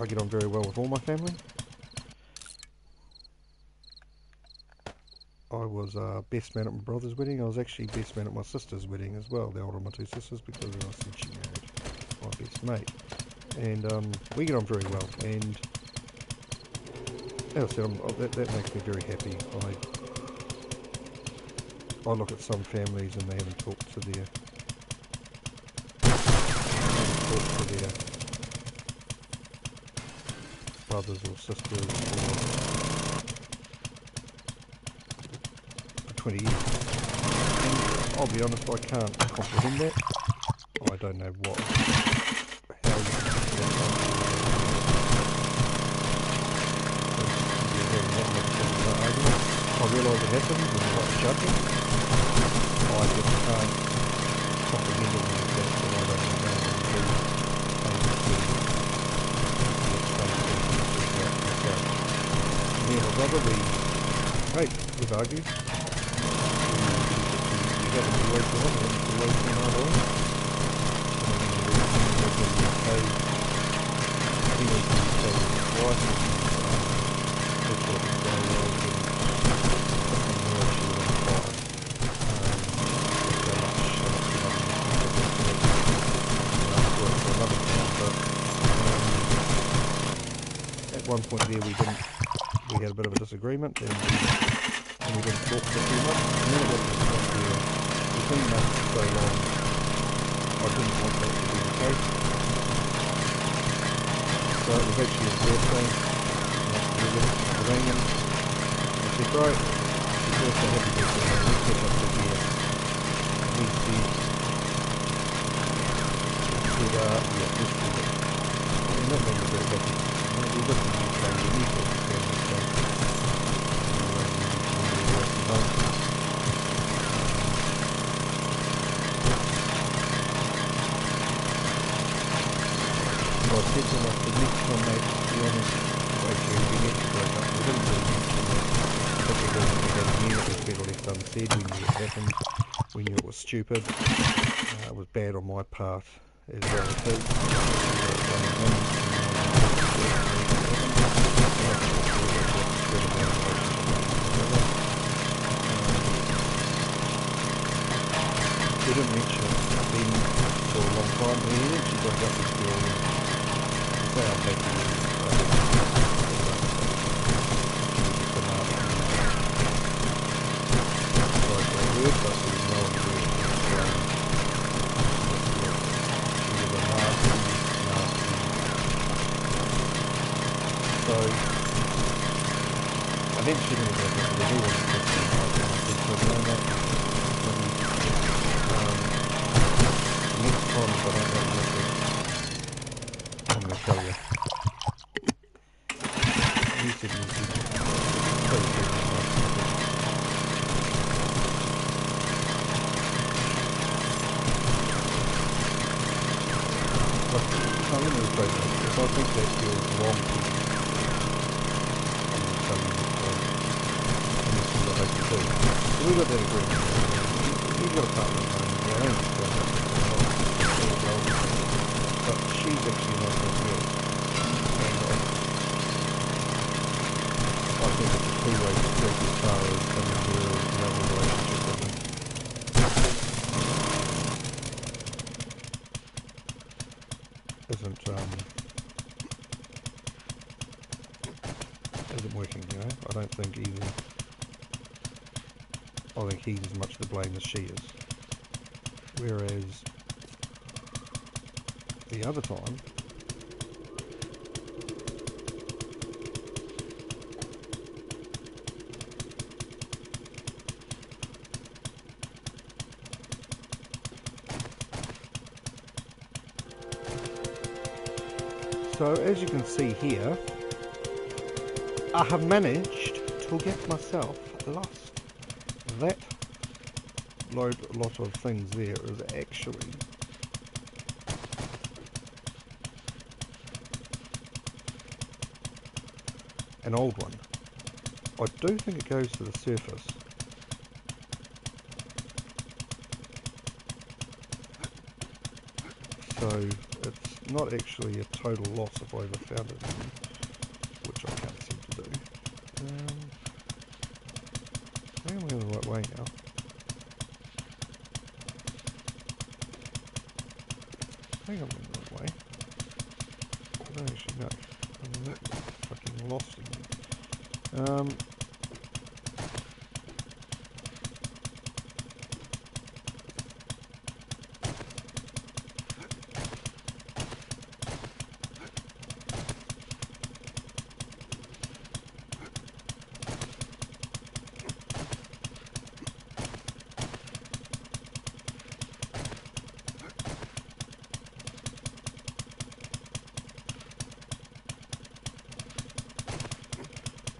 I get on very well with all my family. I was best man at my brother's wedding. I was actually best man at my sister's wedding as well, the older of my two sisters, because I said she married my best mate. And we get on very well, and as I said, that makes me very happy. I look at some families and they haven't talked to their brothers or sisters for 20 years. And I'll be honest, I can't comprehend that. I don't know how you can do that. I realise it happens and I'm not judging. I just can't comprehend it in the fact that I don't know how to do me and my brother, we've argued. We haven't always gone, we haven't always been our own. He was in the UK with his wife, and his wife was very well, and something more she was on fire. At one point there we had a bit of a disagreement, and we didn't talk for a few months, and then it got to the point where we've been mates for so long, I didn't want that to be the case. So it was actually his birthday, and I rang him, I said, bro, it's your birthday, happy birthday, let's catch up for beer. And he said, yeah, let's do it. And that made me very happy. We lived in the UK, we knew what the family was like. So I said to him, next time, mate, to be honest, we need to break up. We didn't really mention that. But because we had a knew it was better left unsaid, we knew it happened, we knew it was stupid. It was bad on my part as well as his. We didn't mention it then for a long time, and he actually got up his girl and say I'm happy with it. So eventually when we got to the door, next time if I don't get message, I'm going to tell you. You said you said let me rephrase that. If I think that feels wrong to you, I'm going to tell you and this is what I can do. So we got that agreement. You've got a partner at home, I understand that, but she's actually not so good. isn't working, you know. I don't think either. I think he's as much to blame as she is. Whereas the other time, so as you can see here, I have managed to get myself lost. That lot of things there is actually an old one. I do think it goes to the surface. So it's not actually a total loss if I ever found it again, which I can't seem to do. I think I'm going the right way now. I think I'm going the right way. I don't actually know. I'm a bit fucking lost again.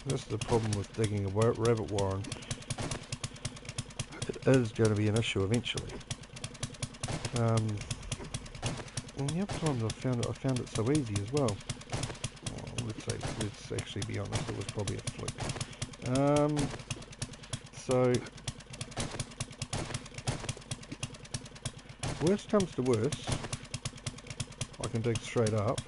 This is the problem with digging a rabbit warren. It is going to be an issue eventually. And the other times I found it so easy as well. Well, let's actually be honest, it was probably a fluke. So worst comes to worst, I can dig straight up.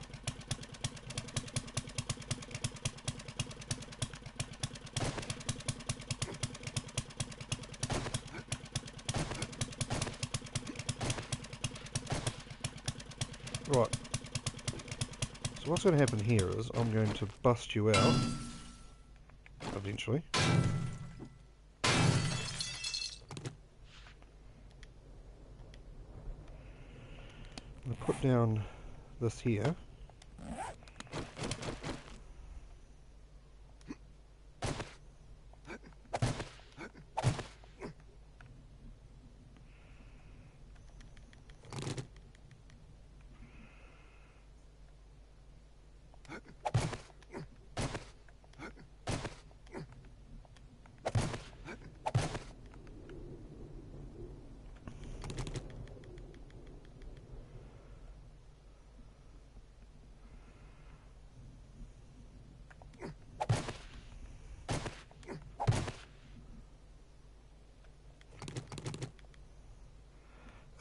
Right, so what's going to happen here is I'm going to bust you out eventually. I'm going to put down this here.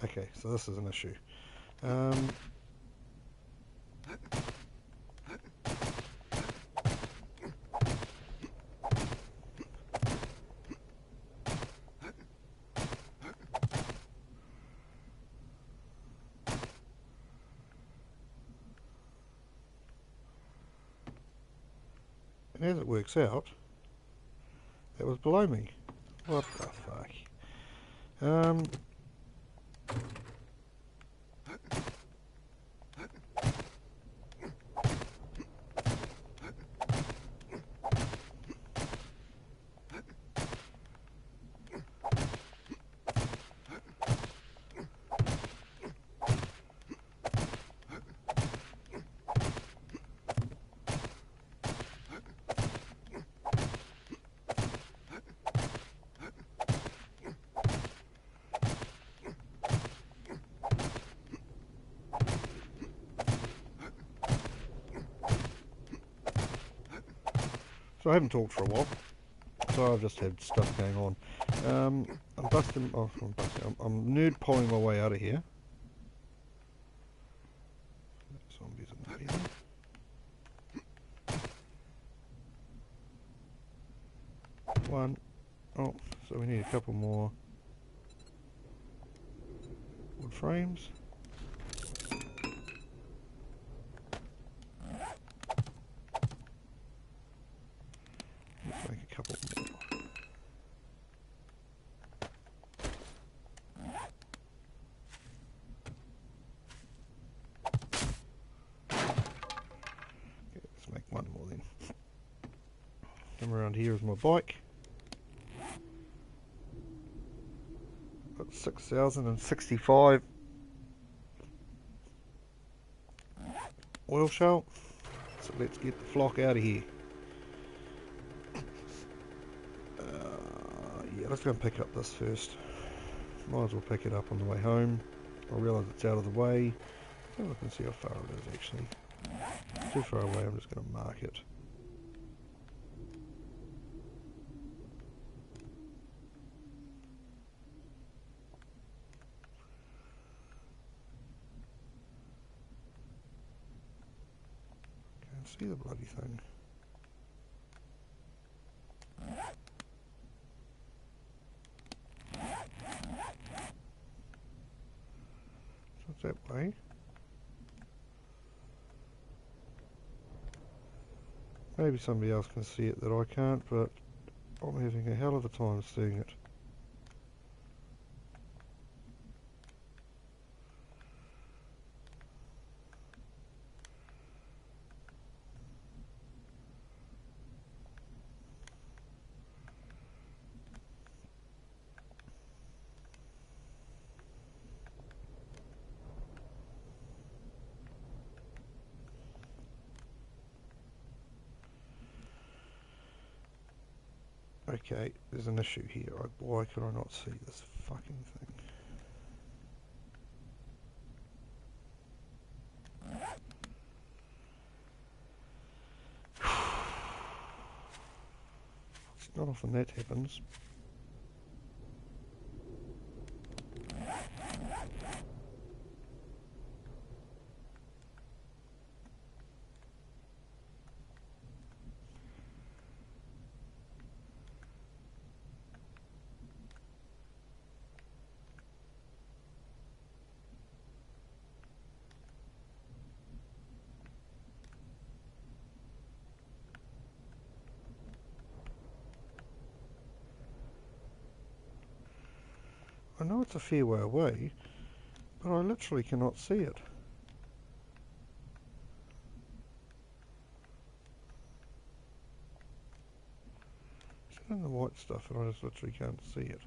Okay, so this is an issue. And as it works out, it was below me. What the fuck? So I haven't talked for a while, so I've just had stuff going on. I'm nerd pulling my way out of here. Zombies in the field. One. Oh, so we need a couple more wood frames. around here is my bike. Got 6,065 oil shell. So let's get the flock out of here. Yeah, let's go and pick up this first. Might as well pick it up on the way home. I realise it's out of the way. I think I can see how far it is actually. It's too far away, I'm just going to mark it. Can't see the bloody thing. So it's that way. Maybe somebody else can see it that I can't, but I'm having a hell of a time seeing it. Okay, there's an issue here. Why can I not see this fucking thing? It's not often that happens. I know it's a fair way away, but I literally cannot see it. It's in the white stuff and I just literally can't see it.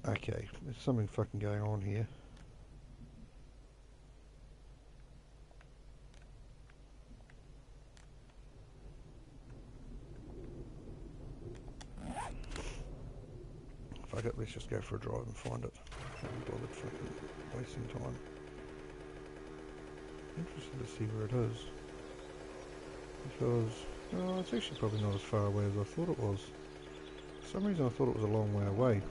Okay, there's something fucking going on here. Fuck it, let's just go for a drive and find it. Can't be bothered fucking wasting time. Interested to see where it is. Because, oh, it's actually probably not as far away as I thought it was. For some reason I thought it was a long way away.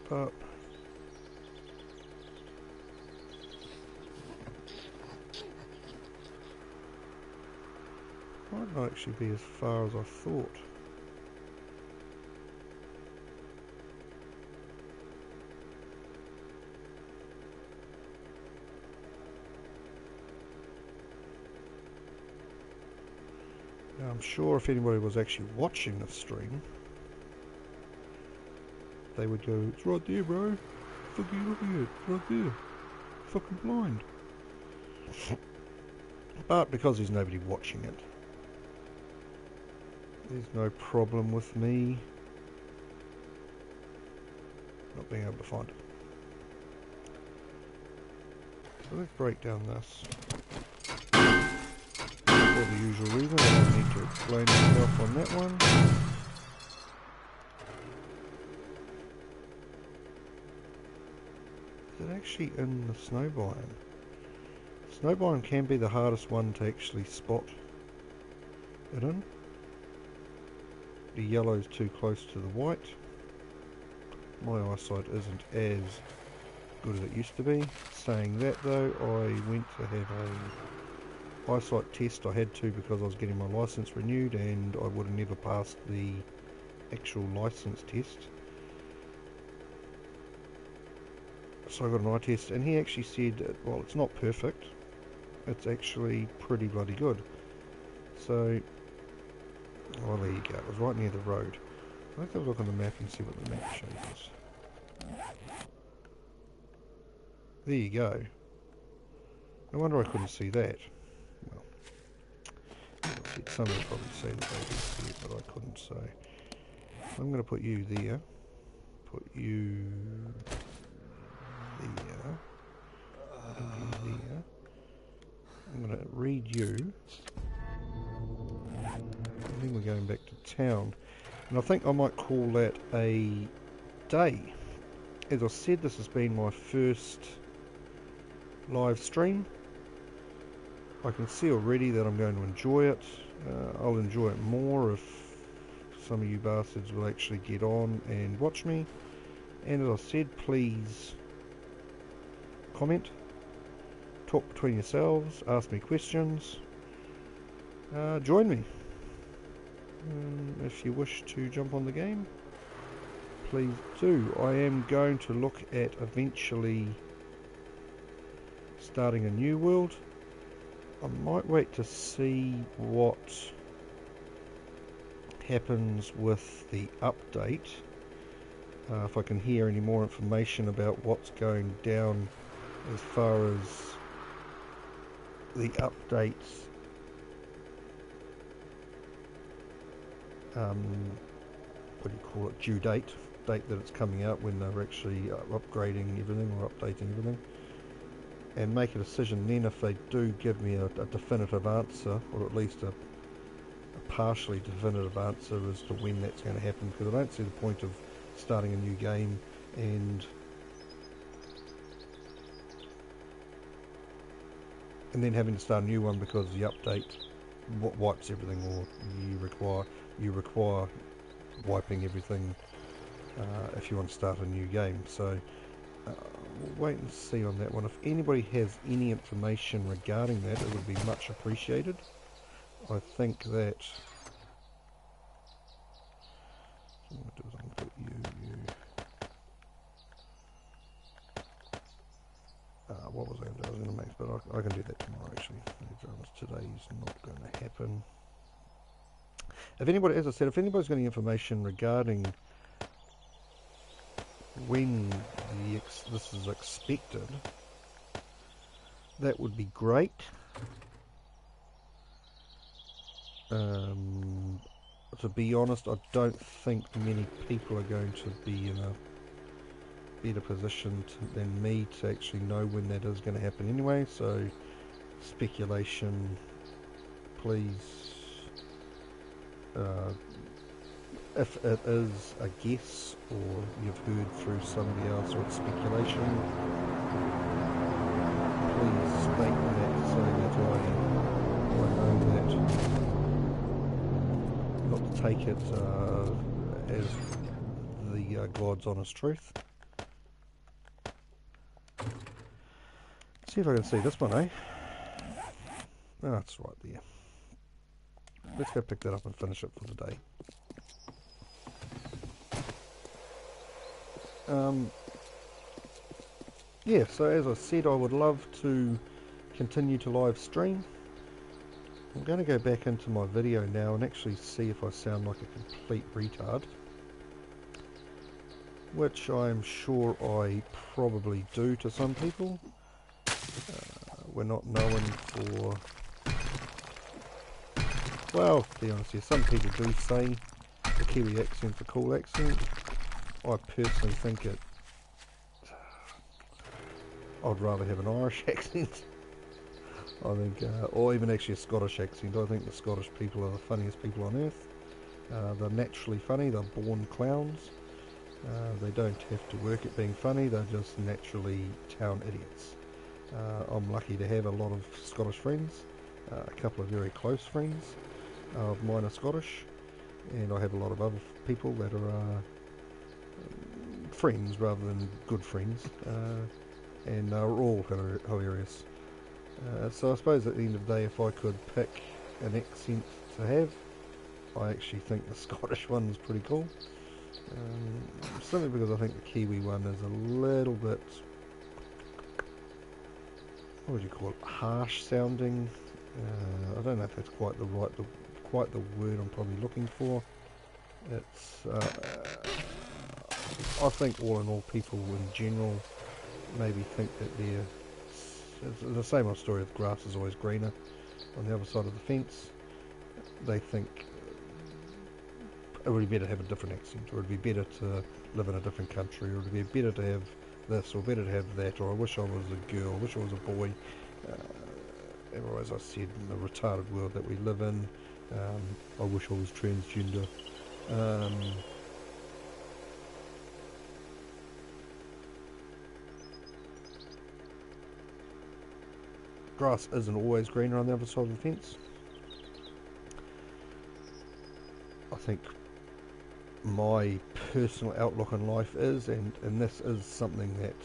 But might not actually be as far as I thought. Now, I'm sure if anybody was actually watching the stream, they would go, "It's right there, bro. Fucking look at it, it's right there. Fucking blind." But because there's nobody watching it, there's no problem with me not being able to find it. So let's break down this. For the usual reason, I don't need to explain myself on that one. Is it actually in the snow biome? Snow biome can be the hardest one to actually spot it in. The yellow is too close to the white. My eyesight isn't as good as it used to be. Saying that though, I went to have a eyesight test. I had to because I was getting my license renewed and I would have never passed the actual license test So I got an eye test, and he actually said, well, it's not perfect, it's actually pretty bloody good. So, well, there you go. It was right near the road. Let's have a look on the map and see what the map shows us. There you go. No wonder I couldn't see that. Well, somebody's probably seen that they did see it, but I couldn't, so I'm going to put you there. Put you there. And you there. I'm going to read you. And then we're going back to town. And I think I might call that a day. As I said, this has been my first live stream. I can see already that I'm going to enjoy it. I'll enjoy it more if some of you bastards will actually get on and watch me. And as I said, please comment, talk between yourselves, ask me questions, join me. If you wish to jump on the game, please do. I am going to look at eventually starting a new world. I might wait to see what happens with the update. If I can hear any more information about what's going down as far as the updates. What do you call it? Due date that it's coming out, when they're actually upgrading everything or updating everything, and make a decision then if they do give me a definitive answer, or at least a partially definitive answer as to when that's going to happen, because I don't see the point of starting a new game and then having to start a new one because the update wipes everything, or you require wiping everything if you want to start a new game. So we'll wait and see on that one. If anybody has any information regarding that, it would be much appreciated. I think that what I'm going to do is I'm going to put you. What was I going to do? I was going to make, but I can do that tomorrow actually. Today's not going to happen. If anybody, as I said, if anybody's got any information regarding when this is expected, that would be great. To be honest, I don't think many people are going to be in a better position than me to actually know when that is going to happen anyway, so speculation, please. If it is a guess or you've heard through somebody else or it's speculation, please state that so that I know that not to take it as the God's honest truth. See if I can see this one, eh? Oh, it's right there. Let's go pick that up and finish it for the day. Yeah, so as I said, I would love to continue to live stream. I'm going to go back into my video now and actually see if I sound like a complete retard, which I'm sure I probably do to some people. We're not known for, well, to be honest here, some people do say the Kiwi accent's a cool accent. I personally think I'd rather have an Irish accent. I think, or even actually a Scottish accent. I think the Scottish people are the funniest people on earth. They're naturally funny, they're born clowns. They don't have to work at being funny, they're just naturally town idiots. I'm lucky to have a lot of Scottish friends, a couple of very close friends of mine are Scottish, and I have a lot of other people that are friends rather than good friends, and they're all hilarious. So I suppose at the end of the day, if I could pick an accent to have, I actually think the Scottish one is pretty cool. Simply because I think the Kiwi one is a little bit what would you call it, harsh sounding. I don't know if that's quite the word I'm probably looking for. It's I think all in all, people in general maybe think that it's the same old story of grass is always greener on the other side of the fence. They think it would be better to have a different accent, or it would be better to live in a different country, or it would be better to have this, or better to have that, or I wish I was a girl, I wish I was a boy. Or as I said, in the retarded world that we live in, I wish I was transgender. Grass isn't always greener on the other side of the fence. I think my personal outlook on life is, and this is something that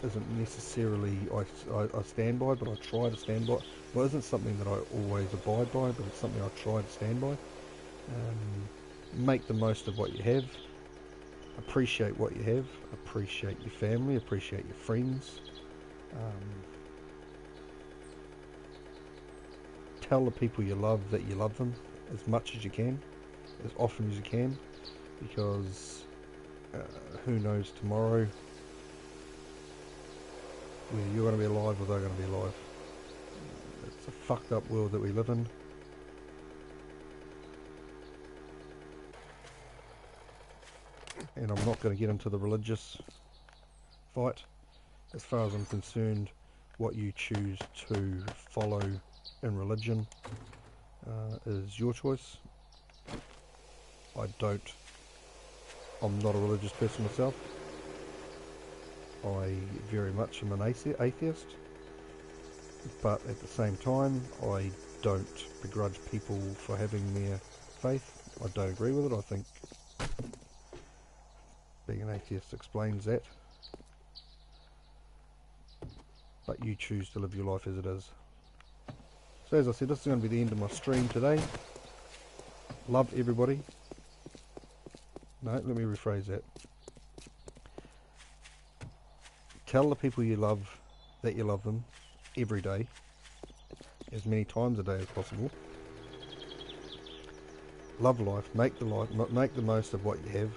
isn't necessarily I stand by, but I try to stand by. Well, it isn't something that I always abide by, but it's something I try to stand by. Make the most of what you have. Appreciate what you have. Appreciate your family. Appreciate your friends. Tell the people you love that you love them as much as you can, as often as you can, because who knows tomorrow whether you're going to be alive or they're going to be alive. It's a fucked up world that we live in. And I'm not going to get into the religious fight. As far as I'm concerned, what you choose to follow in religion is your choice. I'm not a religious person myself. I very much am an atheist, but at the same time I don't begrudge people for having their faith. I don't agree with it. I think being an atheist explains that, but you choose to live your life as it is. So as I said, this is going to be the end of my stream today. Love everybody. No, let me rephrase that. Tell the people you love that you love them every day, as many times a day as possible. Love life, make the most of what you have.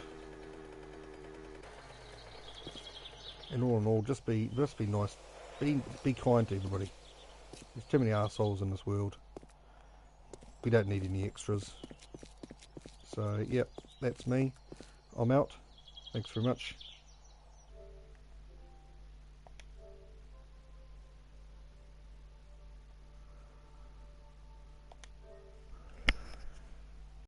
And all in all, just be nice, be kind to everybody. There's too many assholes in this world. We don't need any extras. So, yep, that's me. I'm out. Thanks very much.